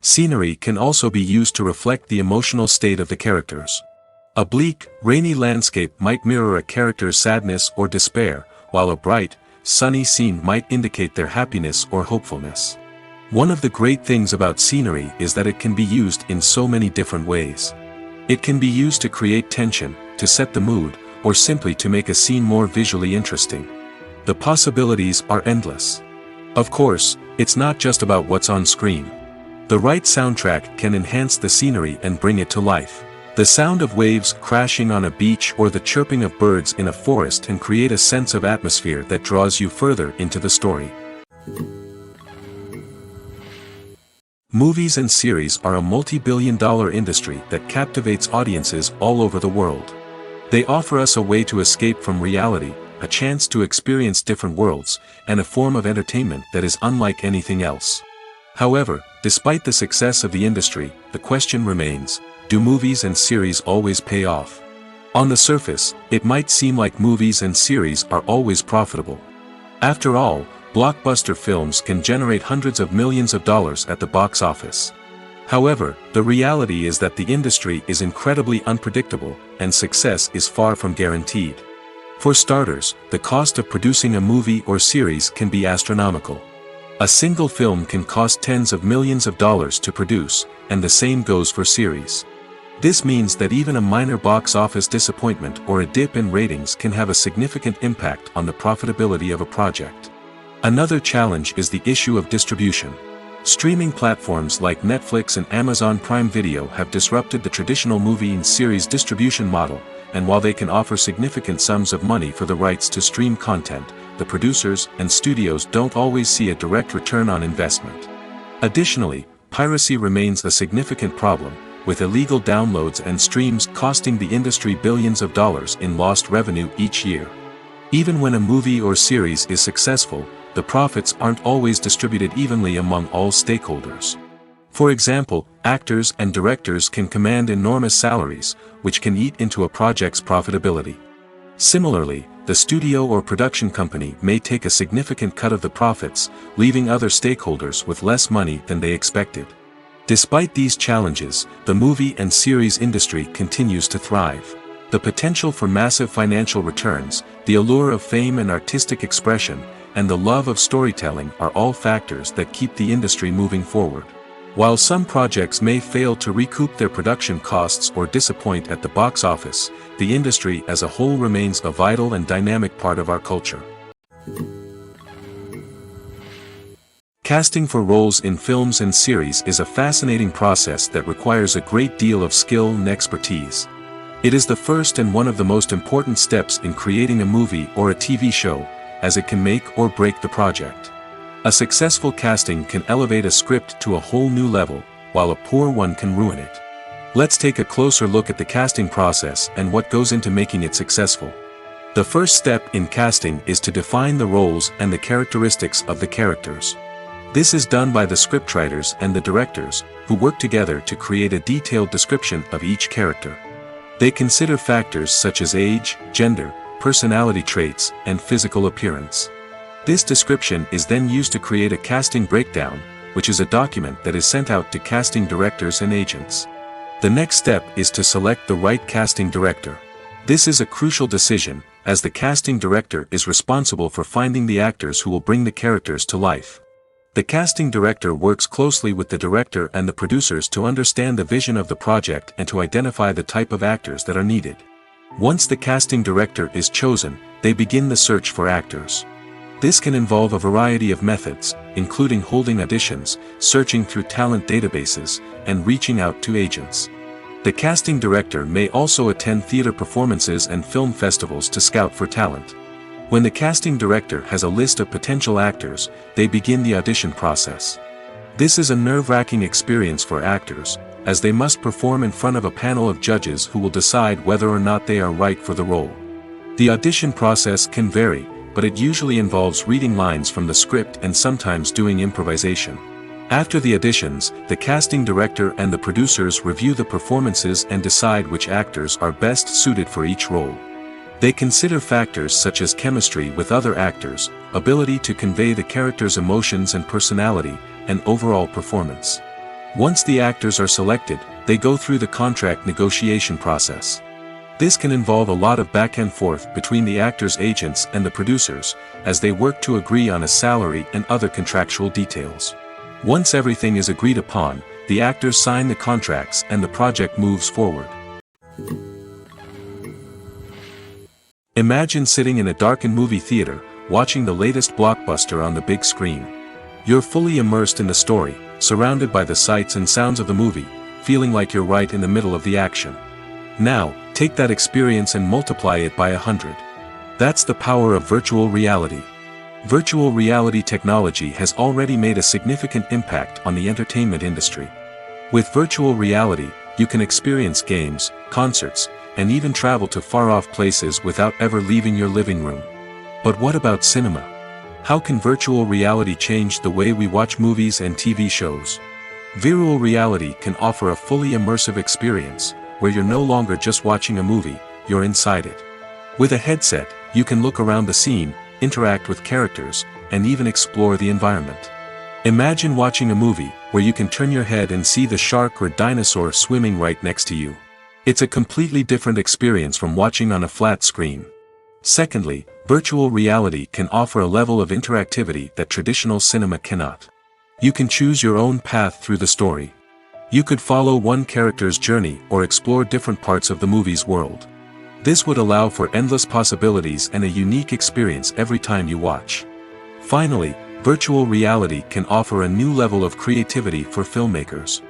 Scenery can also be used to reflect the emotional state of the characters. A bleak, rainy landscape might mirror a character's sadness or despair, while a bright, sunny scene might indicate their happiness or hopefulness. One of the great things about scenery is that it can be used in so many different ways. It can be used to create tension, to set the mood, or simply to make a scene more visually interesting. The possibilities are endless. Of course, it's not just about what's on screen. The right soundtrack can enhance the scenery and bring it to life. The sound of waves crashing on a beach or the chirping of birds in a forest can create a sense of atmosphere that draws you further into the story. Movies and series are a multi-billion-dollar industry that captivates audiences all over the world. They offer us a way to escape from reality, a chance to experience different worlds, and a form of entertainment that is unlike anything else. However, despite the success of the industry, the question remains, do movies and series always pay off? On the surface, it might seem like movies and series are always profitable. After all, blockbuster films can generate hundreds of millions of dollars at the box office. However, the reality is that the industry is incredibly unpredictable, and success is far from guaranteed. For starters, the cost of producing a movie or series can be astronomical. A single film can cost tens of millions of dollars to produce, and the same goes for series. This means that even a minor box office disappointment or a dip in ratings can have a significant impact on the profitability of a project. Another challenge is the issue of distribution. Streaming platforms like Netflix and Amazon Prime Video have disrupted the traditional movie and series distribution model, and while they can offer significant sums of money for the rights to stream content, the producers and studios don't always see a direct return on investment. Additionally, piracy remains a significant problem, with illegal downloads and streams costing the industry billions of dollars in lost revenue each year. Even when a movie or series is successful, the profits aren't always distributed evenly among all stakeholders. For example, actors and directors can command enormous salaries, which can eat into a project's profitability. Similarly, the studio or production company may take a significant cut of the profits, leaving other stakeholders with less money than they expected. Despite these challenges, the movie and series industry continues to thrive. The potential for massive financial returns, the allure of fame and artistic expression, and the love of storytelling are all factors that keep the industry moving forward. While some projects may fail to recoup their production costs or disappoint at the box office, the industry as a whole remains a vital and dynamic part of our culture. Casting for roles in films and series is a fascinating process that requires a great deal of skill and expertise. It is the first and one of the most important steps in creating a movie or a TV show, as it can make or break the project. A successful casting can elevate a script to a whole new level, while a poor one can ruin it. Let's take a closer look at the casting process and what goes into making it successful. The first step in casting is to define the roles and the characteristics of the characters. This is done by the scriptwriters and the directors, who work together to create a detailed description of each character. They consider factors such as age, gender, personality traits, and physical appearance. This description is then used to create a casting breakdown, which is a document that is sent out to casting directors and agents. The next step is to select the right casting director. This is a crucial decision, as the casting director is responsible for finding the actors who will bring the characters to life. The casting director works closely with the director and the producers to understand the vision of the project and to identify the type of actors that are needed. Once the casting director is chosen, they begin the search for actors. This can involve a variety of methods, including holding auditions, searching through talent databases, and reaching out to agents. The casting director may also attend theater performances and film festivals to scout for talent. When the casting director has a list of potential actors, they begin the audition process. This is a nerve-wracking experience for actors, as they must perform in front of a panel of judges who will decide whether or not they are right for the role. The audition process can vary, but it usually involves reading lines from the script and sometimes doing improvisation. After the auditions, the casting director and the producers review the performances and decide which actors are best suited for each role. They consider factors such as chemistry with other actors, ability to convey the character's emotions and personality, and overall performance. Once the actors are selected, they go through the contract negotiation process. This can involve a lot of back and forth between the actors' agents and the producers, as they work to agree on a salary and other contractual details. Once everything is agreed upon, the actors sign the contracts and the project moves forward. Imagine sitting in a darkened movie theater, watching the latest blockbuster on the big screen. You're fully immersed in the story, surrounded by the sights and sounds of the movie, feeling like you're right in the middle of the action. Now, take that experience and multiply it by 100. That's the power of virtual reality. Virtual reality technology has already made a significant impact on the entertainment industry. With virtual reality, you can experience games, concerts, and even travel to far-off places without ever leaving your living room. But what about cinema? How can virtual reality change the way we watch movies and TV shows? Virtual reality can offer a fully immersive experience, where you're no longer just watching a movie, you're inside it. With a headset, you can look around the scene, interact with characters, and even explore the environment. Imagine watching a movie, where you can turn your head and see the shark or dinosaur swimming right next to you. It's a completely different experience from watching on a flat screen. Secondly, virtual reality can offer a level of interactivity that traditional cinema cannot. You can choose your own path through the story. You could follow one character's journey or explore different parts of the movie's world. This would allow for endless possibilities and a unique experience every time you watch. Finally, virtual reality can offer a new level of creativity for filmmakers.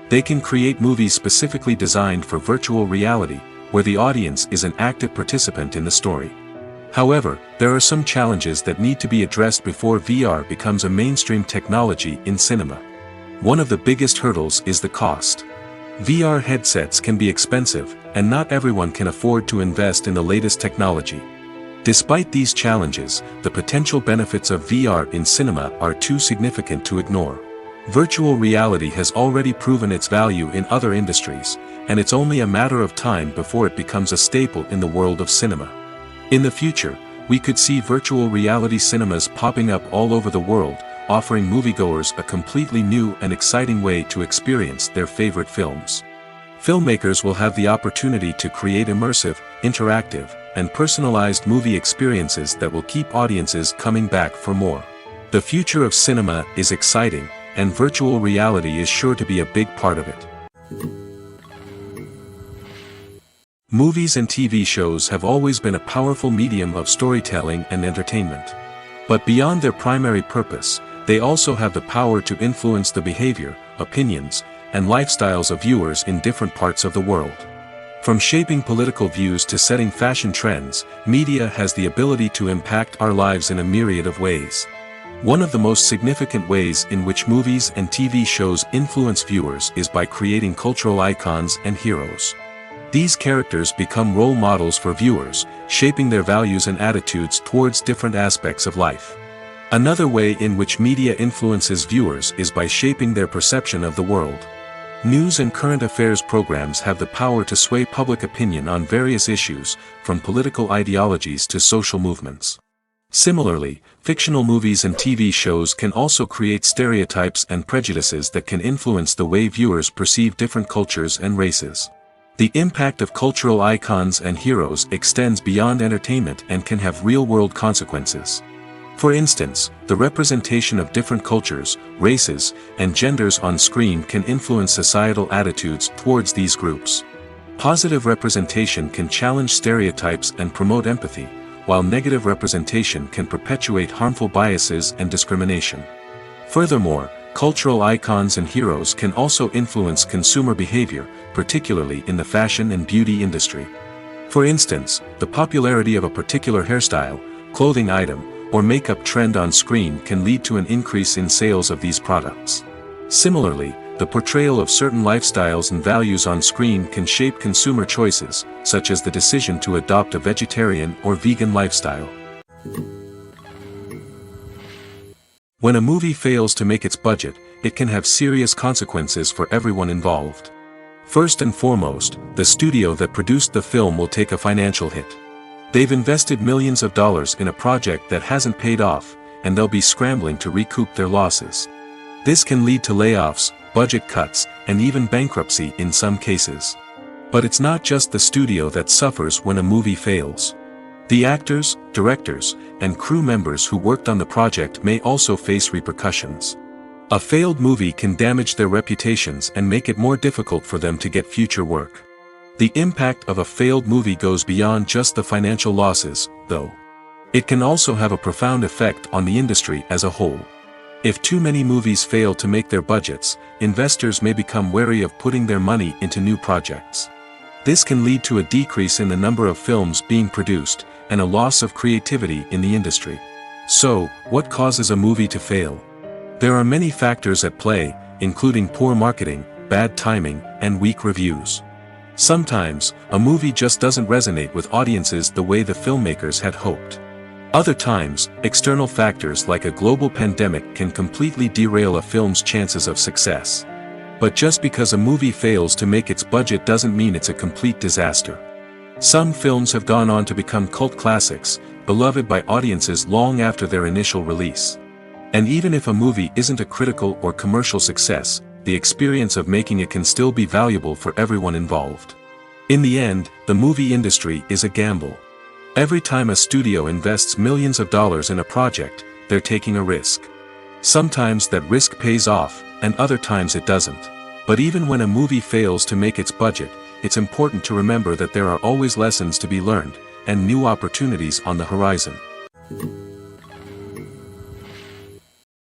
They can create movies specifically designed for virtual reality, where the audience is an active participant in the story. However, there are some challenges that need to be addressed before VR becomes a mainstream technology in cinema. One of the biggest hurdles is the cost. VR headsets can be expensive, and not everyone can afford to invest in the latest technology. Despite these challenges, the potential benefits of VR in cinema are too significant to ignore. Virtual reality has already proven its value in other industries, and it's only a matter of time before it becomes a staple in the world of cinema. In the future, we could see virtual reality cinemas popping up all over the world, offering moviegoers a completely new and exciting way to experience their favorite films. Filmmakers will have the opportunity to create immersive, interactive, and personalized movie experiences that will keep audiences coming back for more. The future of cinema is exciting, and virtual reality is sure to be a big part of it. Movies and TV shows have always been a powerful medium of storytelling and entertainment. But beyond their primary purpose, they also have the power to influence the behavior, opinions, and lifestyles of viewers in different parts of the world. From shaping political views to setting fashion trends, media has the ability to impact our lives in a myriad of ways. One of the most significant ways in which movies and TV shows influence viewers is by creating cultural icons and heroes. These characters become role models for viewers, shaping their values and attitudes towards different aspects of life. Another way in which media influences viewers is by shaping their perception of the world. News and current affairs programs have the power to sway public opinion on various issues, from political ideologies to social movements. Similarly, fictional movies and TV shows can also create stereotypes and prejudices that can influence the way viewers perceive different cultures and races. The impact of cultural icons and heroes extends beyond entertainment and can have real-world consequences. For instance, the representation of different cultures, races, and genders on screen can influence societal attitudes towards these groups. Positive representation can challenge stereotypes and promote empathy, while negative representation can perpetuate harmful biases and discrimination. Furthermore, cultural icons and heroes can also influence consumer behavior, particularly in the fashion and beauty industry. For instance, the popularity of a particular hairstyle, clothing item, or makeup trend on screen can lead to an increase in sales of these products. Similarly, the portrayal of certain lifestyles and values on screen can shape consumer choices, such as the decision to adopt a vegetarian or vegan lifestyle. When a movie fails to make its budget, it can have serious consequences for everyone involved. First and foremost, the studio that produced the film will take a financial hit. They've invested millions of dollars in a project that hasn't paid off, and they'll be scrambling to recoup their losses. This can lead to layoffs, budget cuts, and even bankruptcy in some cases. But it's not just the studio that suffers when a movie fails. The actors, directors, and crew members who worked on the project may also face repercussions. A failed movie can damage their reputations and make it more difficult for them to get future work. The impact of a failed movie goes beyond just the financial losses, though. It can also have a profound effect on the industry as a whole. If too many movies fail to make their budgets, investors may become wary of putting their money into new projects. This can lead to a decrease in the number of films being produced, and a loss of creativity in the industry. So, what causes a movie to fail? There are many factors at play, including poor marketing, bad timing, and weak reviews. Sometimes, a movie just doesn't resonate with audiences the way the filmmakers had hoped. Other times, external factors like a global pandemic can completely derail a film's chances of success. But just because a movie fails to make its budget doesn't mean it's a complete disaster. Some films have gone on to become cult classics, beloved by audiences long after their initial release. And even if a movie isn't a critical or commercial success, the experience of making it can still be valuable for everyone involved. In the end, the movie industry is a gamble. Every time a studio invests millions of dollars in a project, they're taking a risk. Sometimes that risk pays off, and other times it doesn't. But even when a movie fails to make its budget, it's important to remember that there are always lessons to be learned, and new opportunities on the horizon.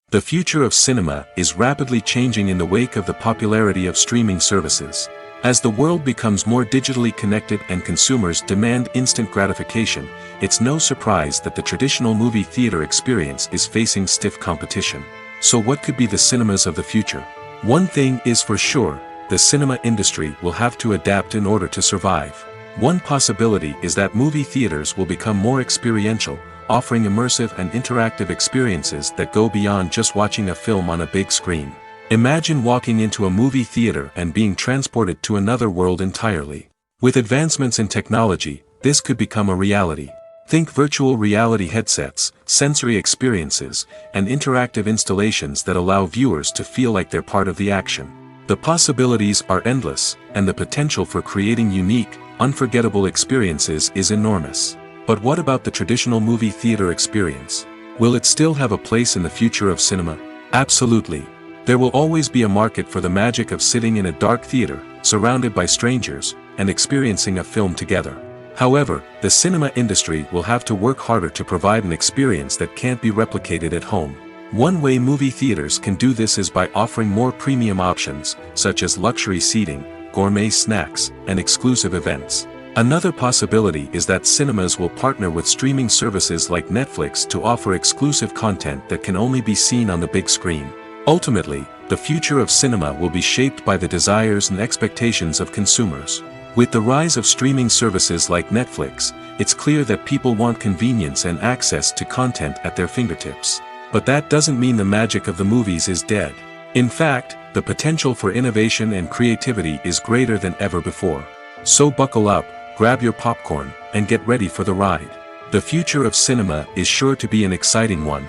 The future of cinema is rapidly changing in the wake of the popularity of streaming services. As the world becomes more digitally connected and consumers demand instant gratification, it's no surprise that the traditional movie theater experience is facing stiff competition. So what could be the cinemas of the future? One thing is for sure, the cinema industry will have to adapt in order to survive. One possibility is that movie theaters will become more experiential, offering immersive and interactive experiences that go beyond just watching a film on a big screen. Imagine walking into a movie theater and being transported to another world entirely. With advancements in technology, this could become a reality. Think virtual reality headsets, sensory experiences, and interactive installations that allow viewers to feel like they're part of the action. The possibilities are endless, and the potential for creating unique, unforgettable experiences is enormous. But what about the traditional movie theater experience? Will it still have a place in the future of cinema? Absolutely. There will always be a market for the magic of sitting in a dark theater, surrounded by strangers, and experiencing a film together. However, the cinema industry will have to work harder to provide an experience that can't be replicated at home. One way movie theaters can do this is by offering more premium options, such as luxury seating, gourmet snacks, and exclusive events. Another possibility is that cinemas will partner with streaming services like Netflix to offer exclusive content that can only be seen on the big screen. Ultimately, the future of cinema will be shaped by the desires and expectations of consumers. With the rise of streaming services like Netflix, it's clear that people want convenience and access to content at their fingertips. But that doesn't mean the magic of the movies is dead. In fact, the potential for innovation and creativity is greater than ever before. So buckle up, grab your popcorn, and get ready for the ride. The future of cinema is sure to be an exciting one.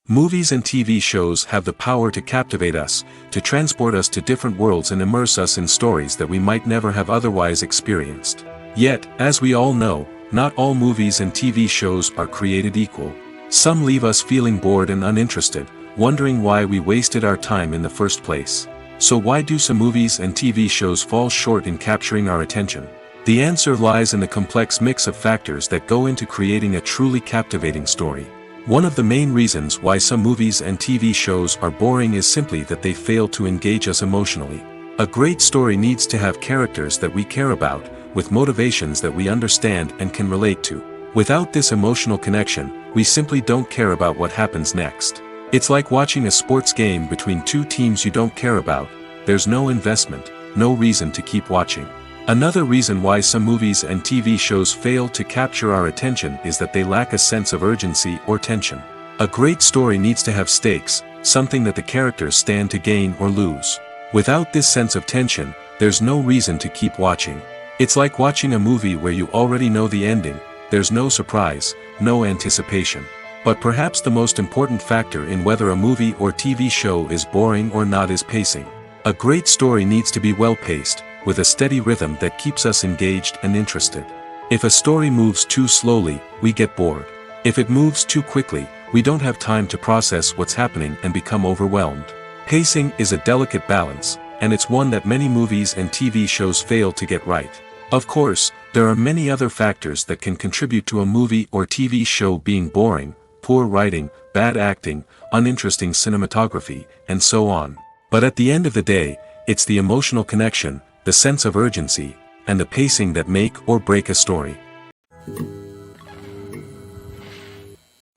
Movies and TV shows have the power to captivate us, to transport us to different worlds and immerse us in stories that we might never have otherwise experienced. Yet, as we all know, not all movies and TV shows are created equal. Some leave us feeling bored and uninterested, wondering why we wasted our time in the first place. So why do some movies and TV shows fall short in capturing our attention? The answer lies in the complex mix of factors that go into creating a truly captivating story. One of the main reasons why some movies and TV shows are boring is simply that they fail to engage us emotionally. A great story needs to have characters that we care about, with motivations that we understand and can relate to. Without this emotional connection, we simply don't care about what happens next. It's like watching a sports game between two teams you don't care about. There's no investment, no reason to keep watching. Another reason why some movies and TV shows fail to capture our attention is that they lack a sense of urgency or tension. A great story needs to have stakes, something that the characters stand to gain or lose. Without this sense of tension, there's no reason to keep watching. It's like watching a movie where you already know the ending. There's no surprise, no anticipation. But perhaps the most important factor in whether a movie or TV show is boring or not is pacing. A great story needs to be well-paced, with a steady rhythm that keeps us engaged and interested. If a story moves too slowly, we get bored. If it moves too quickly, we don't have time to process what's happening and become overwhelmed. Pacing is a delicate balance, and it's one that many movies and TV shows fail to get right. Of course, there are many other factors that can contribute to a movie or TV show being boring: poor writing, bad acting, uninteresting cinematography, and so on. But at the end of the day, it's the emotional connection, the sense of urgency, and the pacing that make or break a story.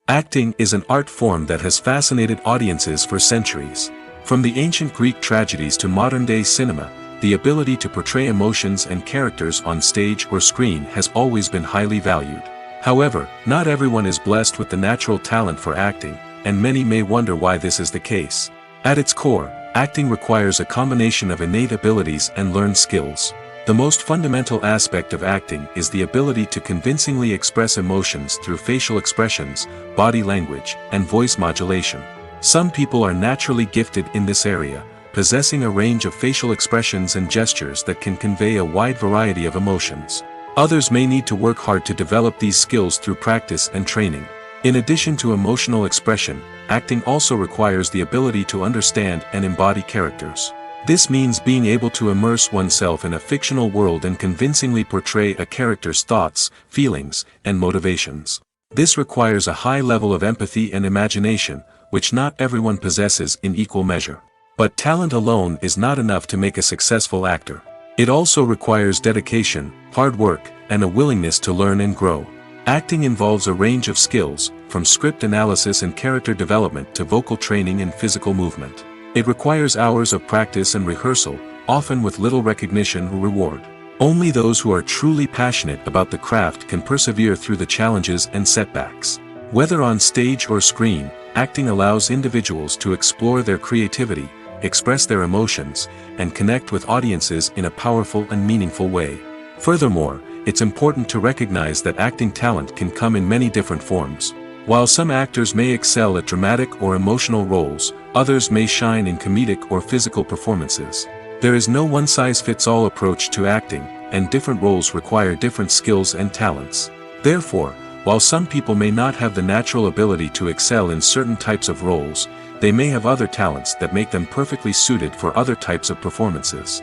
Acting is an art form that has fascinated audiences for centuries. From the ancient Greek tragedies to modern-day cinema, the ability to portray emotions and characters on stage or screen has always been highly valued. However, not everyone is blessed with the natural talent for acting, and many may wonder why this is the case. At its core, acting requires a combination of innate abilities and learned skills. The most fundamental aspect of acting is the ability to convincingly express emotions through facial expressions, body language, and voice modulation. Some people are naturally gifted in this area, possessing a range of facial expressions and gestures that can convey a wide variety of emotions. Others may need to work hard to develop these skills through practice and training. In addition to emotional expression, acting also requires the ability to understand and embody characters. This means being able to immerse oneself in a fictional world and convincingly portray a character's thoughts, feelings, and motivations. This requires a high level of empathy and imagination, which not everyone possesses in equal measure. But talent alone is not enough to make a successful actor. It also requires dedication, hard work, and a willingness to learn and grow. Acting involves a range of skills, from script analysis and character development to vocal training and physical movement. It requires hours of practice and rehearsal, often with little recognition or reward. Only those who are truly passionate about the craft can persevere through the challenges and setbacks. Whether on stage or screen, acting allows individuals to explore their creativity, express their emotions, and connect with audiences in a powerful and meaningful way. Furthermore, it's important to recognize that acting talent can come in many different forms. While some actors may excel at dramatic or emotional roles, others may shine in comedic or physical performances. There is no one-size-fits-all approach to acting, and different roles require different skills and talents. Therefore, While some people may not have the natural ability to excel in certain types of roles, they may have other talents that make them perfectly suited for other types of performances.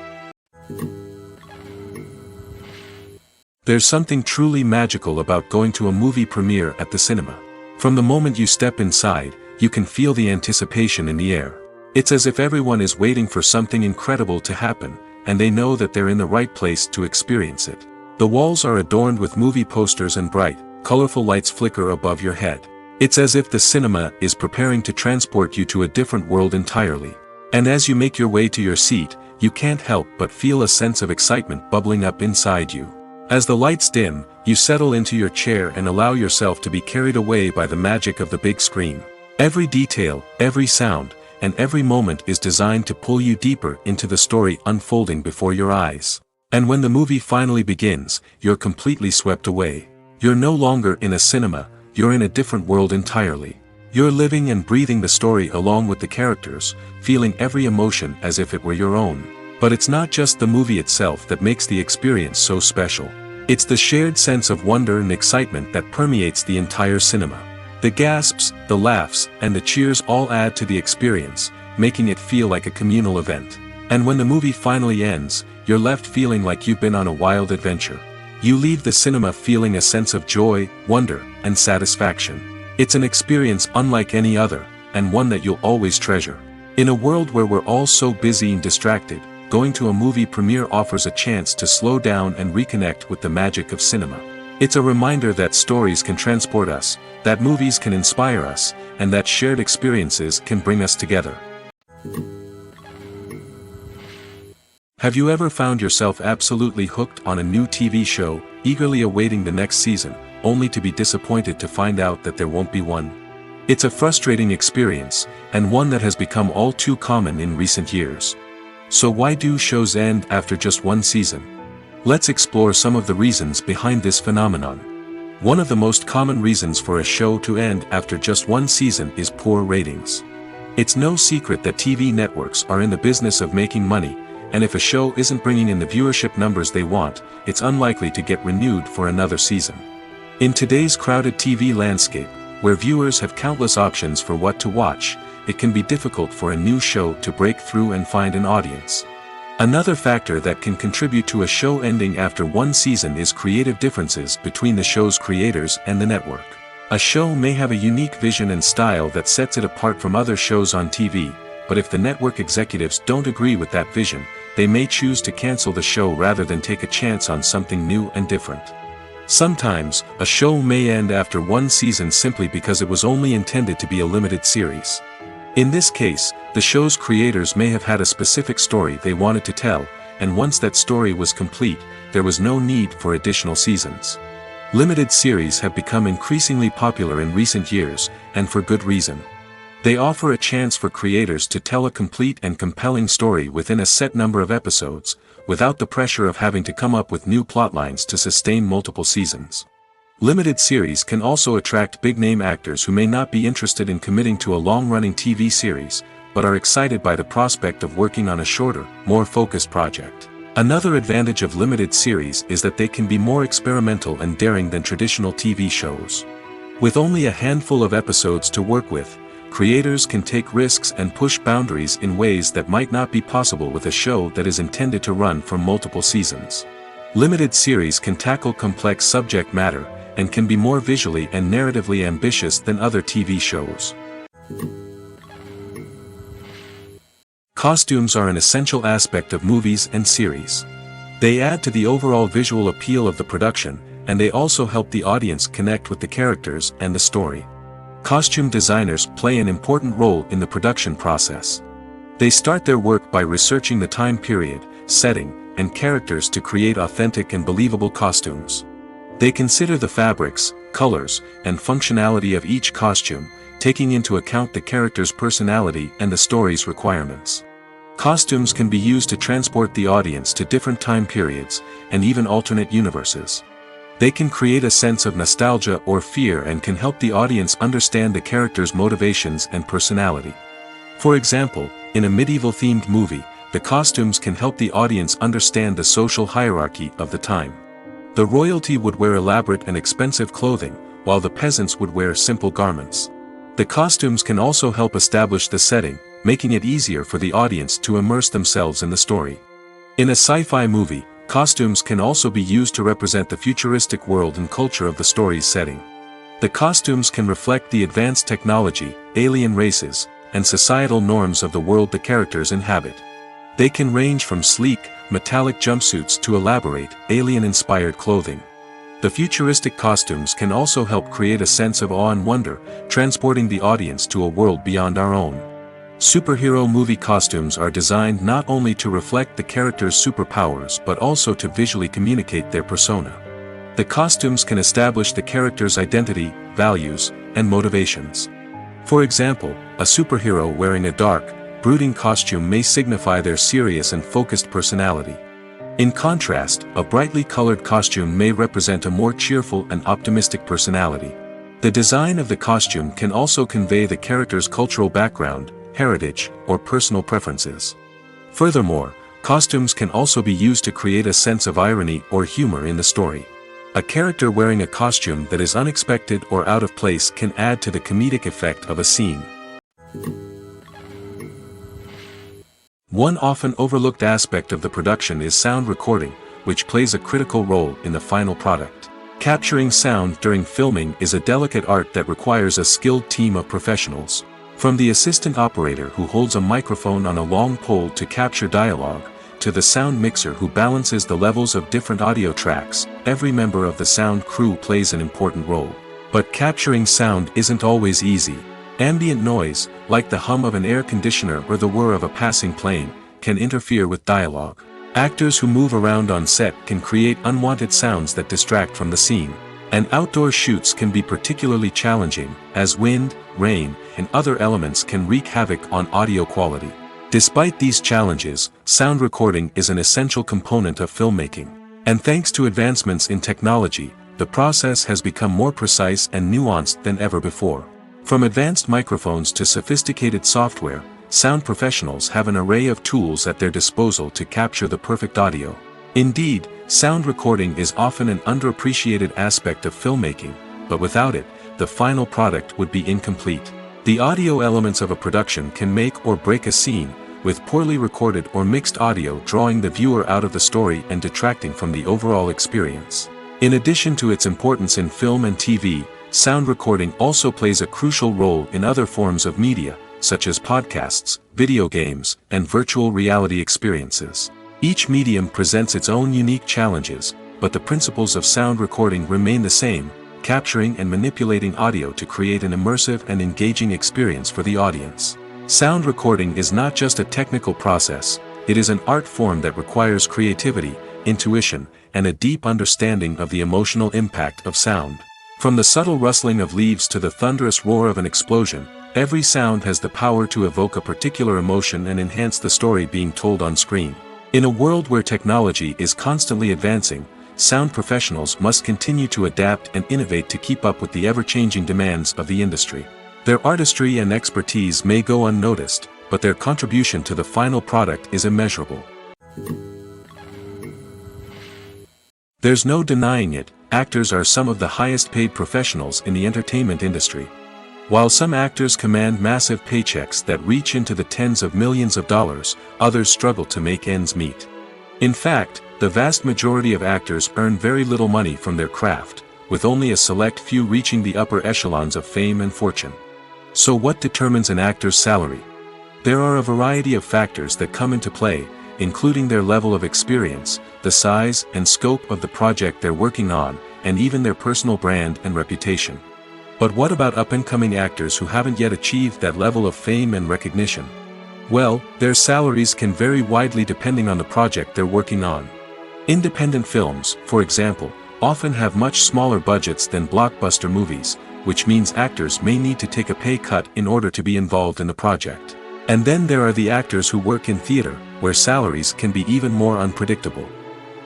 There's something truly magical about going to a movie premiere at the cinema. From the moment you step inside, you can feel the anticipation in the air. It's as if everyone is waiting for something incredible to happen, and they know that they're in the right place to experience it. The walls are adorned with movie posters and bright, colorful lights flicker above your head. It's as if the cinema is preparing to transport you to a different world entirely. And as you make your way to your seat, you can't help but feel a sense of excitement bubbling up inside you. As the lights dim, you settle into your chair and allow yourself to be carried away by the magic of the big screen. Every detail, every sound, and every moment is designed to pull you deeper into the story unfolding before your eyes. And when the movie finally begins, you're completely swept away. You're no longer in a cinema, you're in a different world entirely. You're living and breathing the story along with the characters, feeling every emotion as if it were your own. But it's not just the movie itself that makes the experience so special. It's the shared sense of wonder and excitement that permeates the entire cinema. The gasps, the laughs, and the cheers all add to the experience, making it feel like a communal event. And when the movie finally ends, you're left feeling like you've been on a wild adventure. You leave the cinema feeling a sense of joy, wonder, and satisfaction. It's an experience unlike any other, and one that you'll always treasure. In a world where we're all so busy and distracted, going to a movie premiere offers a chance to slow down and reconnect with the magic of cinema. It's a reminder that stories can transport us, that movies can inspire us, and that shared experiences can bring us together. Have you ever found yourself absolutely hooked on a new TV show, eagerly awaiting the next season, only to be disappointed to find out that there won't be one? It's a frustrating experience, and one that has become all too common in recent years. So why do shows end after just one season? Let's explore some of the reasons behind this phenomenon. One of the most common reasons for a show to end after just one season is poor ratings. It's no secret that TV networks are in the business of making money, and if a show isn't bringing in the viewership numbers they want, it's unlikely to get renewed for another season. In today's crowded TV landscape, where viewers have countless options for what to watch, it can be difficult for a new show to break through and find an audience. Another factor that can contribute to a show ending after one season is creative differences between the show's creators and the network. A show may have a unique vision and style that sets it apart from other shows on TV, but if the network executives don't agree with that vision, they may choose to cancel the show rather than take a chance on something new and different. Sometimes, a show may end after one season simply because it was only intended to be a limited series. In this case, the show's creators may have had a specific story they wanted to tell, and once that story was complete, there was no need for additional seasons. Limited series have become increasingly popular in recent years, and for good reason. They offer a chance for creators to tell a complete and compelling story within a set number of episodes, without the pressure of having to come up with new plotlines to sustain multiple seasons. Limited series can also attract big-name actors who may not be interested in committing to a long-running TV series, but are excited by the prospect of working on a shorter, more focused project. Another advantage of limited series is that they can be more experimental and daring than traditional TV shows. With only a handful of episodes to work with, creators can take risks and push boundaries in ways that might not be possible with a show that is intended to run for multiple seasons. Limited series can tackle complex subject matter, and can be more visually and narratively ambitious than other TV shows. Costumes are an essential aspect of movies and series. They add to the overall visual appeal of the production, and they also help the audience connect with the characters and the story. Costume designers play an important role in the production process. They start their work by researching the time period, setting, and characters to create authentic and believable costumes. They consider the fabrics, colors, and functionality of each costume, taking into account the character's personality and the story's requirements. Costumes can be used to transport the audience to different time periods, and even alternate universes. They can create a sense of nostalgia or fear and can help the audience understand the character's motivations and personality. For example, in a medieval-themed movie, the costumes can help the audience understand the social hierarchy of the time. The royalty would wear elaborate and expensive clothing, while the peasants would wear simple garments. The costumes can also help establish the setting, making it easier for the audience to immerse themselves in the story. In a sci-fi movie, costumes can also be used to represent the futuristic world and culture of the story's setting. The costumes can reflect the advanced technology, alien races, and societal norms of the world the characters inhabit. They can range from sleek, metallic jumpsuits to elaborate, alien-inspired clothing. The futuristic costumes can also help create a sense of awe and wonder, transporting the audience to a world beyond our own. Superhero movie costumes are designed not only to reflect the character's superpowers but also to visually communicate their persona. The costumes can establish the character's identity, values, and motivations. For example, a superhero wearing a dark, brooding costume may signify their serious and focused personality. In contrast, a brightly colored costume may represent a more cheerful and optimistic personality. The design of the costume can also convey the character's cultural background, heritage, or personal preferences. Furthermore, costumes can also be used to create a sense of irony or humor in the story. A character wearing a costume that is unexpected or out of place can add to the comedic effect of a scene. One often overlooked aspect of the production is sound recording, which plays a critical role in the final product. Capturing sound during filming is a delicate art that requires a skilled team of professionals. From the assistant operator who holds a microphone on a long pole to capture dialogue, to the sound mixer who balances the levels of different audio tracks, every member of the sound crew plays an important role. But capturing sound isn't always easy. Ambient noise, like the hum of an air conditioner or the whir of a passing plane, can interfere with dialogue. Actors who move around on set can create unwanted sounds that distract from the scene. And outdoor shoots can be particularly challenging, as wind, rain, and other elements can wreak havoc on audio quality. Despite these challenges, sound recording is an essential component of filmmaking. And thanks to advancements in technology, the process has become more precise and nuanced than ever before. From advanced microphones to sophisticated software, sound professionals have an array of tools at their disposal to capture the perfect audio. Indeed, sound recording is often an underappreciated aspect of filmmaking, but without it, the final product would be incomplete. The audio elements of a production can make or break a scene, with poorly recorded or mixed audio drawing the viewer out of the story and detracting from the overall experience. In addition to its importance in film and TV, sound recording also plays a crucial role in other forms of media, such as podcasts, video games, and virtual reality experiences. Each medium presents its own unique challenges, but the principles of sound recording remain the same, capturing and manipulating audio to create an immersive and engaging experience for the audience. Sound recording is not just a technical process, it is an art form that requires creativity, intuition, and a deep understanding of the emotional impact of sound. From the subtle rustling of leaves to the thunderous roar of an explosion, every sound has the power to evoke a particular emotion and enhance the story being told on screen. In a world where technology is constantly advancing, sound professionals must continue to adapt and innovate to keep up with the ever-changing demands of the industry. Their artistry and expertise may go unnoticed, but their contribution to the final product is immeasurable. There's no denying it, actors are some of the highest-paid professionals in the entertainment industry. While some actors command massive paychecks that reach into the tens of millions of dollars, others struggle to make ends meet. In fact, the vast majority of actors earn very little money from their craft, with only a select few reaching the upper echelons of fame and fortune. So what determines an actor's salary? There are a variety of factors that come into play, including their level of experience, the size and scope of the project they're working on, and even their personal brand and reputation. But what about up-and-coming actors who haven't yet achieved that level of fame and recognition? Well, their salaries can vary widely depending on the project they're working on. Independent films, for example, often have much smaller budgets than blockbuster movies, which means actors may need to take a pay cut in order to be involved in the project. And then there are the actors who work in theater, where salaries can be even more unpredictable.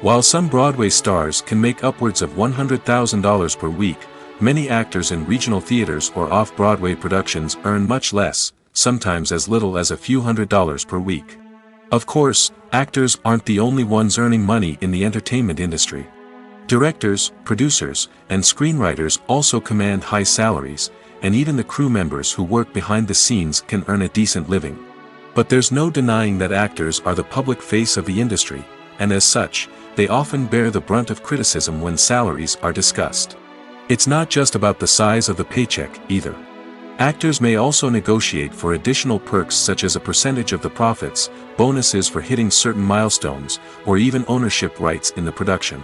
While some Broadway stars can make upwards of $100,000 per week, many actors in regional theaters or off-Broadway productions earn much less, sometimes as little as a few $100s per week. Of course, actors aren't the only ones earning money in the entertainment industry. Directors, producers, and screenwriters also command high salaries, and even the crew members who work behind the scenes can earn a decent living. But there's no denying that actors are the public face of the industry, and as such, they often bear the brunt of criticism when salaries are discussed. It's not just about the size of the paycheck, either. Actors may also negotiate for additional perks such as a percentage of the profits, bonuses for hitting certain milestones, or even ownership rights in the production.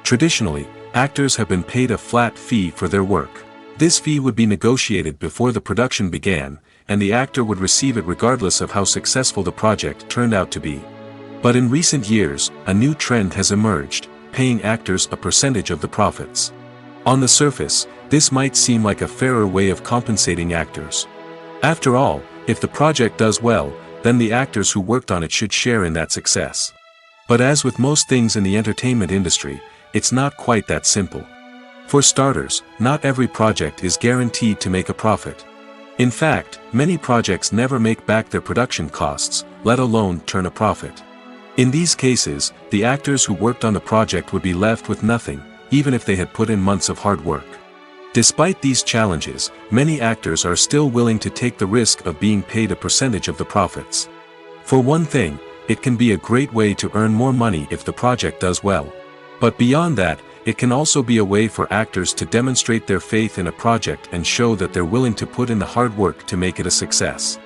Traditionally, actors have been paid a flat fee for their work. This fee would be negotiated before the production began, and the actor would receive it regardless of how successful the project turned out to be. But in recent years, a new trend has emerged, paying actors a percentage of the profits. On the surface, this might seem like a fairer way of compensating actors. After all, if the project does well, then the actors who worked on it should share in that success. But as with most things in the entertainment industry, it's not quite that simple. For starters, not every project is guaranteed to make a profit. In fact, many projects never make back their production costs, let alone turn a profit. In these cases, the actors who worked on the project would be left with nothing, even if they had put in months of hard work. Despite these challenges, many actors are still willing to take the risk of being paid a percentage of the profits. For one thing, it can be a great way to earn more money if the project does well. But beyond that, it can also be a way for actors to demonstrate their faith in a project and show that they're willing to put in the hard work to make it a success.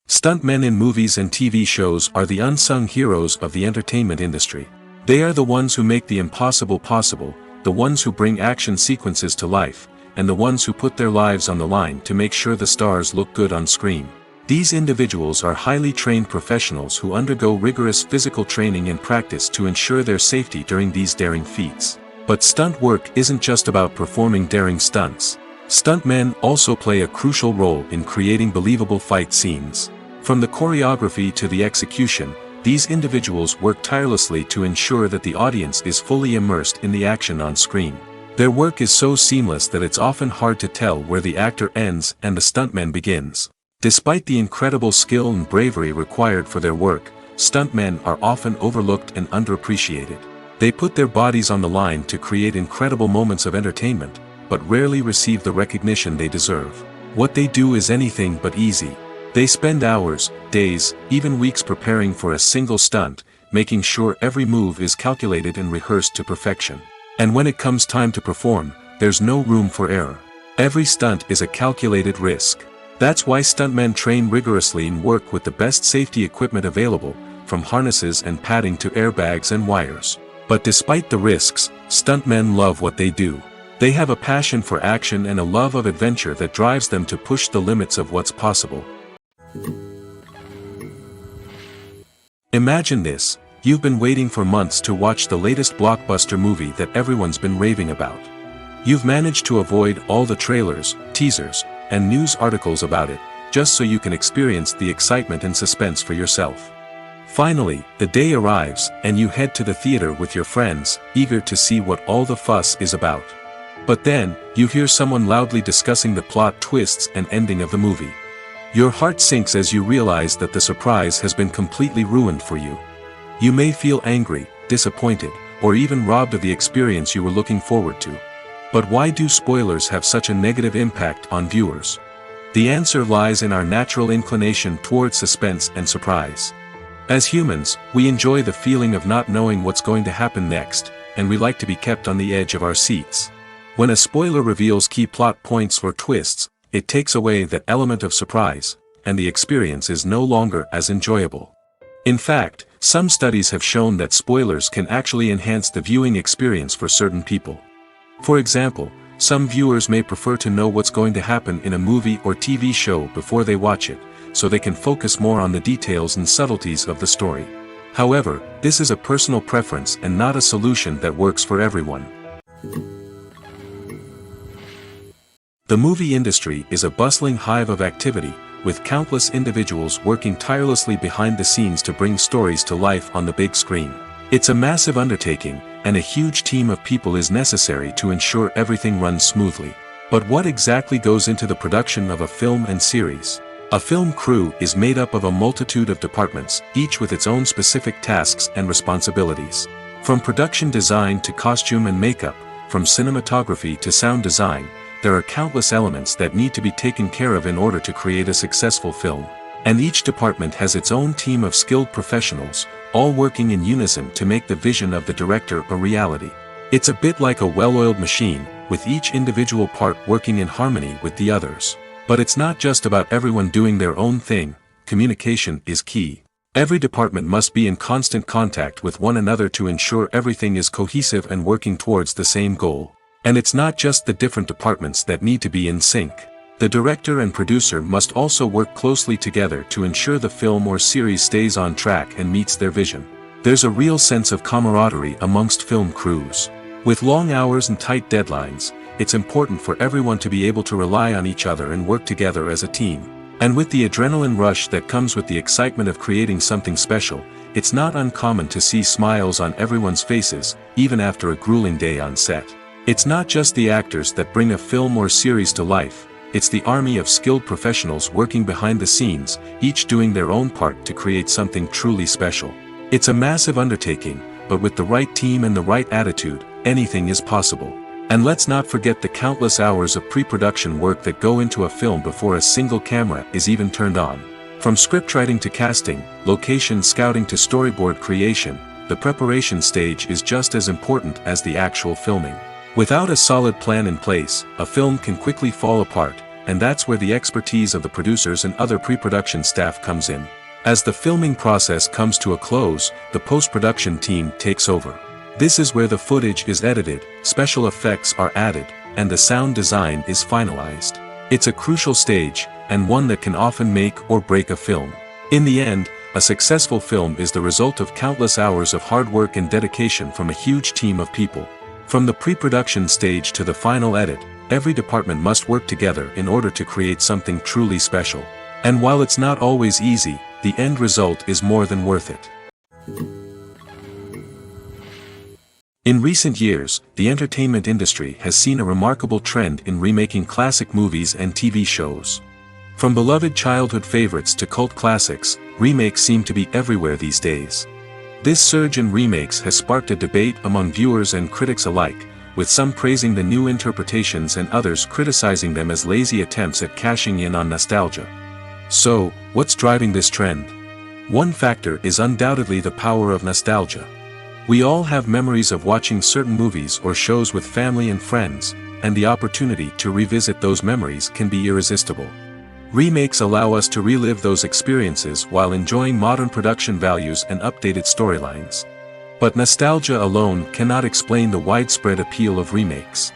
Stuntmen in movies and TV shows are the unsung heroes of the entertainment industry. They are the ones who make the impossible possible, the ones who bring action sequences to life, and the ones who put their lives on the line to make sure the stars look good on screen. These individuals are highly trained professionals who undergo rigorous physical training and practice to ensure their safety during these daring feats. But stunt work isn't just about performing daring stunts. Stuntmen also play a crucial role in creating believable fight scenes. From the choreography to the execution, these individuals work tirelessly to ensure that the audience is fully immersed in the action on screen. Their work is so seamless that it's often hard to tell where the actor ends and the stuntman begins. Despite the incredible skill and bravery required for their work, stuntmen are often overlooked and underappreciated. They put their bodies on the line to create incredible moments of entertainment, but rarely receive the recognition they deserve. What they do is anything but easy. They spend hours, days, even weeks preparing for a single stunt, making sure every move is calculated and rehearsed to perfection. And when it comes time to perform, there's no room for error. Every stunt is a calculated risk. That's why stuntmen train rigorously and work with the best safety equipment available, from harnesses and padding to airbags and wires. But despite the risks, stuntmen love what they do. They have a passion for action and a love of adventure that drives them to push the limits of what's possible. Imagine this: you've been waiting for months to watch the latest blockbuster movie that everyone's been raving about. You've managed to avoid all the trailers, teasers, and news articles about it, just so you can experience the excitement and suspense for yourself. Finally, the day arrives, and you head to the theater with your friends, eager to see what all the fuss is about. But then, you hear someone loudly discussing the plot twists and ending of the movie. Your heart sinks as you realize that the surprise has been completely ruined for you. You may feel angry, disappointed, or even robbed of the experience you were looking forward to. But why do spoilers have such a negative impact on viewers? The answer lies in our natural inclination toward suspense and surprise. As humans, we enjoy the feeling of not knowing what's going to happen next, and we like to be kept on the edge of our seats. When a spoiler reveals key plot points or twists, it takes away that element of surprise, and the experience is no longer as enjoyable. In fact, some studies have shown that spoilers can actually enhance the viewing experience for certain people. For example, some viewers may prefer to know what's going to happen in a movie or TV show before they watch it, so they can focus more on the details and subtleties of the story. However, this is a personal preference and not a solution that works for everyone. The movie industry is a bustling hive of activity, with countless individuals working tirelessly behind the scenes to bring stories to life on the big screen. It's a massive undertaking, and a huge team of people is necessary to ensure everything runs smoothly. But what exactly goes into the production of a film and series? A film crew is made up of a multitude of departments, each with its own specific tasks and responsibilities. From production design to costume and makeup, from cinematography to sound design, there are countless elements that need to be taken care of in order to create a successful film. And each department has its own team of skilled professionals, all working in unison to make the vision of the director a reality. It's a bit like a well-oiled machine, with each individual part working in harmony with the others. But it's not just about everyone doing their own thing. Communication is key. Every department must be in constant contact with one another to ensure everything is cohesive and working towards the same goal. And it's not just the different departments that need to be in sync. The director and producer must also work closely together to ensure the film or series stays on track and meets their vision. There's a real sense of camaraderie amongst film crews. With long hours and tight deadlines, it's important for everyone to be able to rely on each other and work together as a team. And with the adrenaline rush that comes with the excitement of creating something special, it's not uncommon to see smiles on everyone's faces, even after a grueling day on set. It's not just the actors that bring a film or series to life, it's the army of skilled professionals working behind the scenes, each doing their own part to create something truly special. It's a massive undertaking, but with the right team and the right attitude, anything is possible. And let's not forget the countless hours of pre-production work that go into a film before a single camera is even turned on. From scriptwriting to casting, location scouting to storyboard creation, the preparation stage is just as important as the actual filming. Without a solid plan in place, a film can quickly fall apart, and that's where the expertise of the producers and other pre-production staff comes in. As the filming process comes to a close, the post-production team takes over. This is where the footage is edited, special effects are added, and the sound design is finalized. It's a crucial stage, and one that can often make or break a film. In the end, a successful film is the result of countless hours of hard work and dedication from a huge team of people. From the pre-production stage to the final edit, every department must work together in order to create something truly special. And while it's not always easy, the end result is more than worth it. In recent years, the entertainment industry has seen a remarkable trend in remaking classic movies and TV shows. From beloved childhood favorites to cult classics, remakes seem to be everywhere these days. This surge in remakes has sparked a debate among viewers and critics alike, with some praising the new interpretations and others criticizing them as lazy attempts at cashing in on nostalgia. So, what's driving this trend? One factor is undoubtedly the power of nostalgia. We all have memories of watching certain movies or shows with family and friends, and the opportunity to revisit those memories can be irresistible. Remakes allow us to relive those experiences while enjoying modern production values and updated storylines. But nostalgia alone cannot explain the widespread appeal of remakes.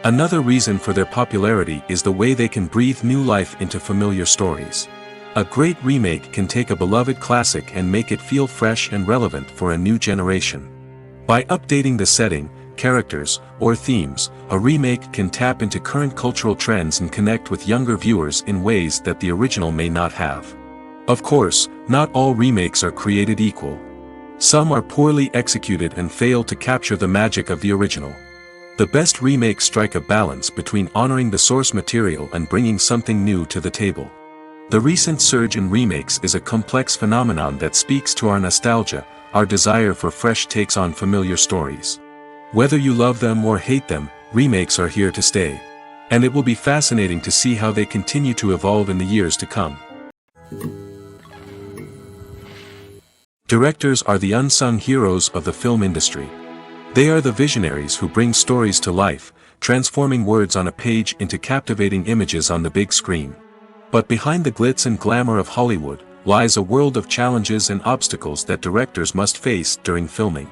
Another reason for their popularity is the way they can breathe new life into familiar stories. A great remake can take a beloved classic and make it feel fresh and relevant for a new generation. By updating the setting, characters, or themes, a remake can tap into current cultural trends and connect with younger viewers in ways that the original may not have. Of course, not all remakes are created equal. Some are poorly executed and fail to capture the magic of the original. The best remakes strike a balance between honoring the source material and bringing something new to the table. The recent surge in remakes is a complex phenomenon that speaks to our nostalgia, our desire for fresh takes on familiar stories. Whether you love them or hate them, remakes are here to stay. And it will be fascinating to see how they continue to evolve in the years to come. Directors are the unsung heroes of the film industry. They are the visionaries who bring stories to life, transforming words on a page into captivating images on the big screen. But behind the glitz and glamour of Hollywood, lies a world of challenges and obstacles that directors must face during filming.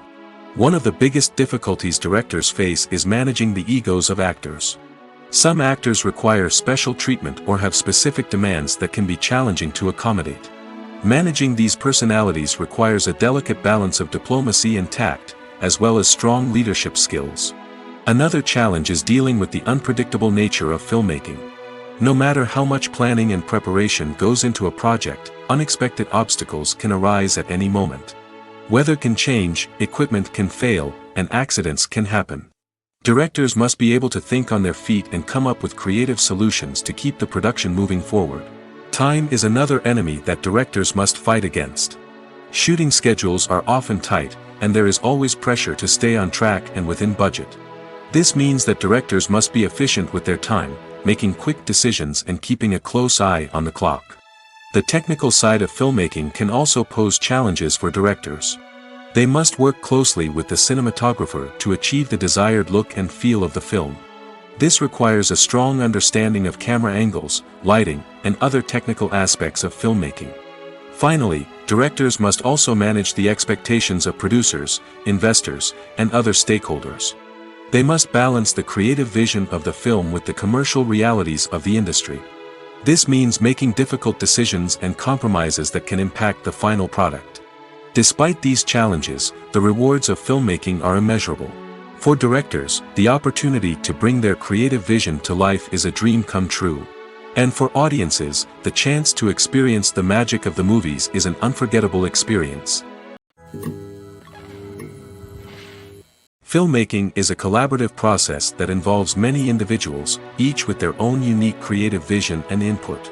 One of the biggest difficulties directors face is managing the egos of actors. Some actors require special treatment or have specific demands that can be challenging to accommodate. Managing these personalities requires a delicate balance of diplomacy and tact, as well as strong leadership skills. Another challenge is dealing with the unpredictable nature of filmmaking. No matter how much planning and preparation goes into a project, unexpected obstacles can arise at any moment. Weather can change, equipment can fail, and accidents can happen. Directors must be able to think on their feet and come up with creative solutions to keep the production moving forward. Time is another enemy that directors must fight against. Shooting schedules are often tight, and there is always pressure to stay on track and within budget. This means that directors must be efficient with their time, making quick decisions and keeping a close eye on the clock. The technical side of filmmaking can also pose challenges for directors. They must work closely with the cinematographer to achieve the desired look and feel of the film. This requires a strong understanding of camera angles, lighting, and other technical aspects of filmmaking. Finally, directors must also manage the expectations of producers, investors, and other stakeholders. They must balance the creative vision of the film with the commercial realities of the industry. This means making difficult decisions and compromises that can impact the final product. Despite these challenges, the rewards of filmmaking are immeasurable. For directors, the opportunity to bring their creative vision to life is a dream come true. And for audiences, the chance to experience the magic of the movies is an unforgettable experience. Filmmaking is a collaborative process that involves many individuals, each with their own unique creative vision and input.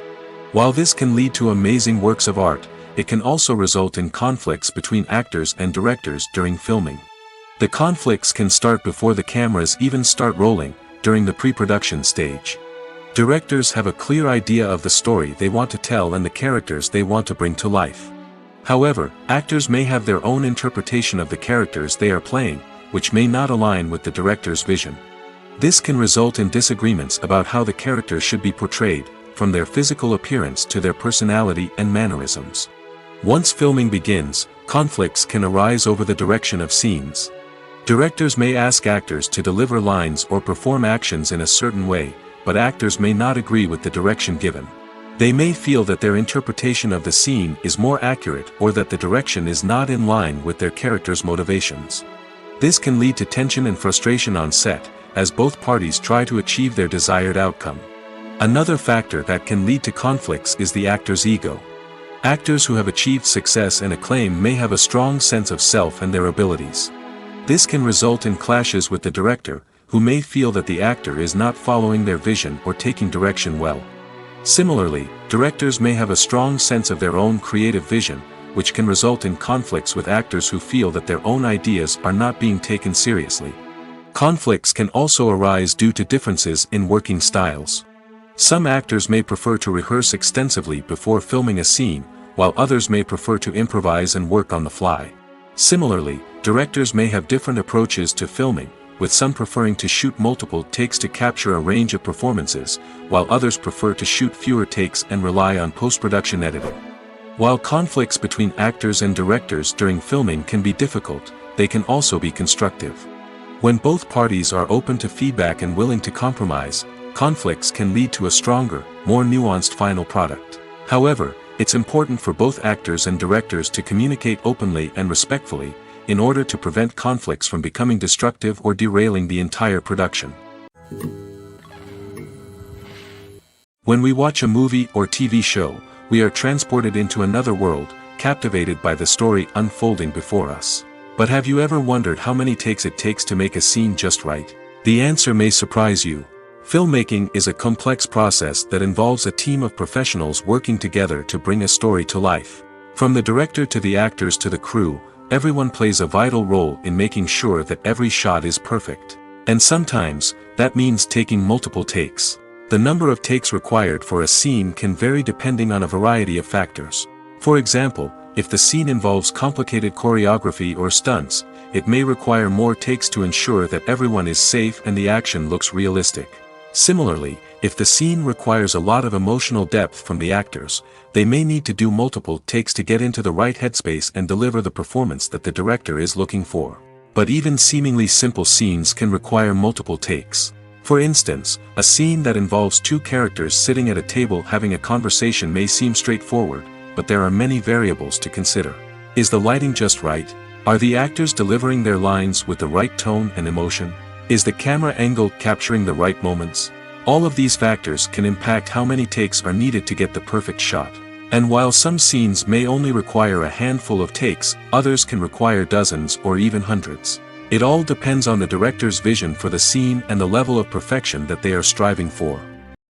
While this can lead to amazing works of art, it can also result in conflicts between actors and directors during filming. The conflicts can start before the cameras even start rolling, during the pre-production stage. Directors have a clear idea of the story they want to tell and the characters they want to bring to life. However, actors may have their own interpretation of the characters they are playing, which may not align with the director's vision. This can result in disagreements about how the characters should be portrayed, from their physical appearance to their personality and mannerisms. Once filming begins, conflicts can arise over the direction of scenes. Directors may ask actors to deliver lines or perform actions in a certain way, but actors may not agree with the direction given. They may feel that their interpretation of the scene is more accurate or that the direction is not in line with their character's motivations. This can lead to tension and frustration on set, as both parties try to achieve their desired outcome. Another factor that can lead to conflicts is the actor's ego. Actors who have achieved success and acclaim may have a strong sense of self and their abilities. This can result in clashes with the director, who may feel that the actor is not following their vision or taking direction well. Similarly, directors may have a strong sense of their own creative vision, which can result in conflicts with actors who feel that their own ideas are not being taken seriously. Conflicts can also arise due to differences in working styles. Some actors may prefer to rehearse extensively before filming a scene, while others may prefer to improvise and work on the fly. Similarly, directors may have different approaches to filming, with some preferring to shoot multiple takes to capture a range of performances, while others prefer to shoot fewer takes and rely on post-production editing. While conflicts between actors and directors during filming can be difficult, they can also be constructive. When both parties are open to feedback and willing to compromise, conflicts can lead to a stronger, more nuanced final product. However, it's important for both actors and directors to communicate openly and respectfully, in order to prevent conflicts from becoming destructive or derailing the entire production. When we watch a movie or TV show, we are transported into another world, captivated by the story unfolding before us. But have you ever wondered how many takes it takes to make a scene just right? The answer may surprise you. Filmmaking is a complex process that involves a team of professionals working together to bring a story to life. From the director to the actors to the crew, everyone plays a vital role in making sure that every shot is perfect. And sometimes, that means taking multiple takes. The number of takes required for a scene can vary depending on a variety of factors. For example, if the scene involves complicated choreography or stunts, it may require more takes to ensure that everyone is safe and the action looks realistic. Similarly, if the scene requires a lot of emotional depth from the actors, they may need to do multiple takes to get into the right headspace and deliver the performance that the director is looking for. But even seemingly simple scenes can require multiple takes. For instance, a scene that involves two characters sitting at a table having a conversation may seem straightforward, but there are many variables to consider. Is the lighting just right? Are the actors delivering their lines with the right tone and emotion? Is the camera angle capturing the right moments? All of these factors can impact how many takes are needed to get the perfect shot. And while some scenes may only require a handful of takes, others can require dozens or even hundreds. It all depends on the director's vision for the scene and the level of perfection that they are striving for.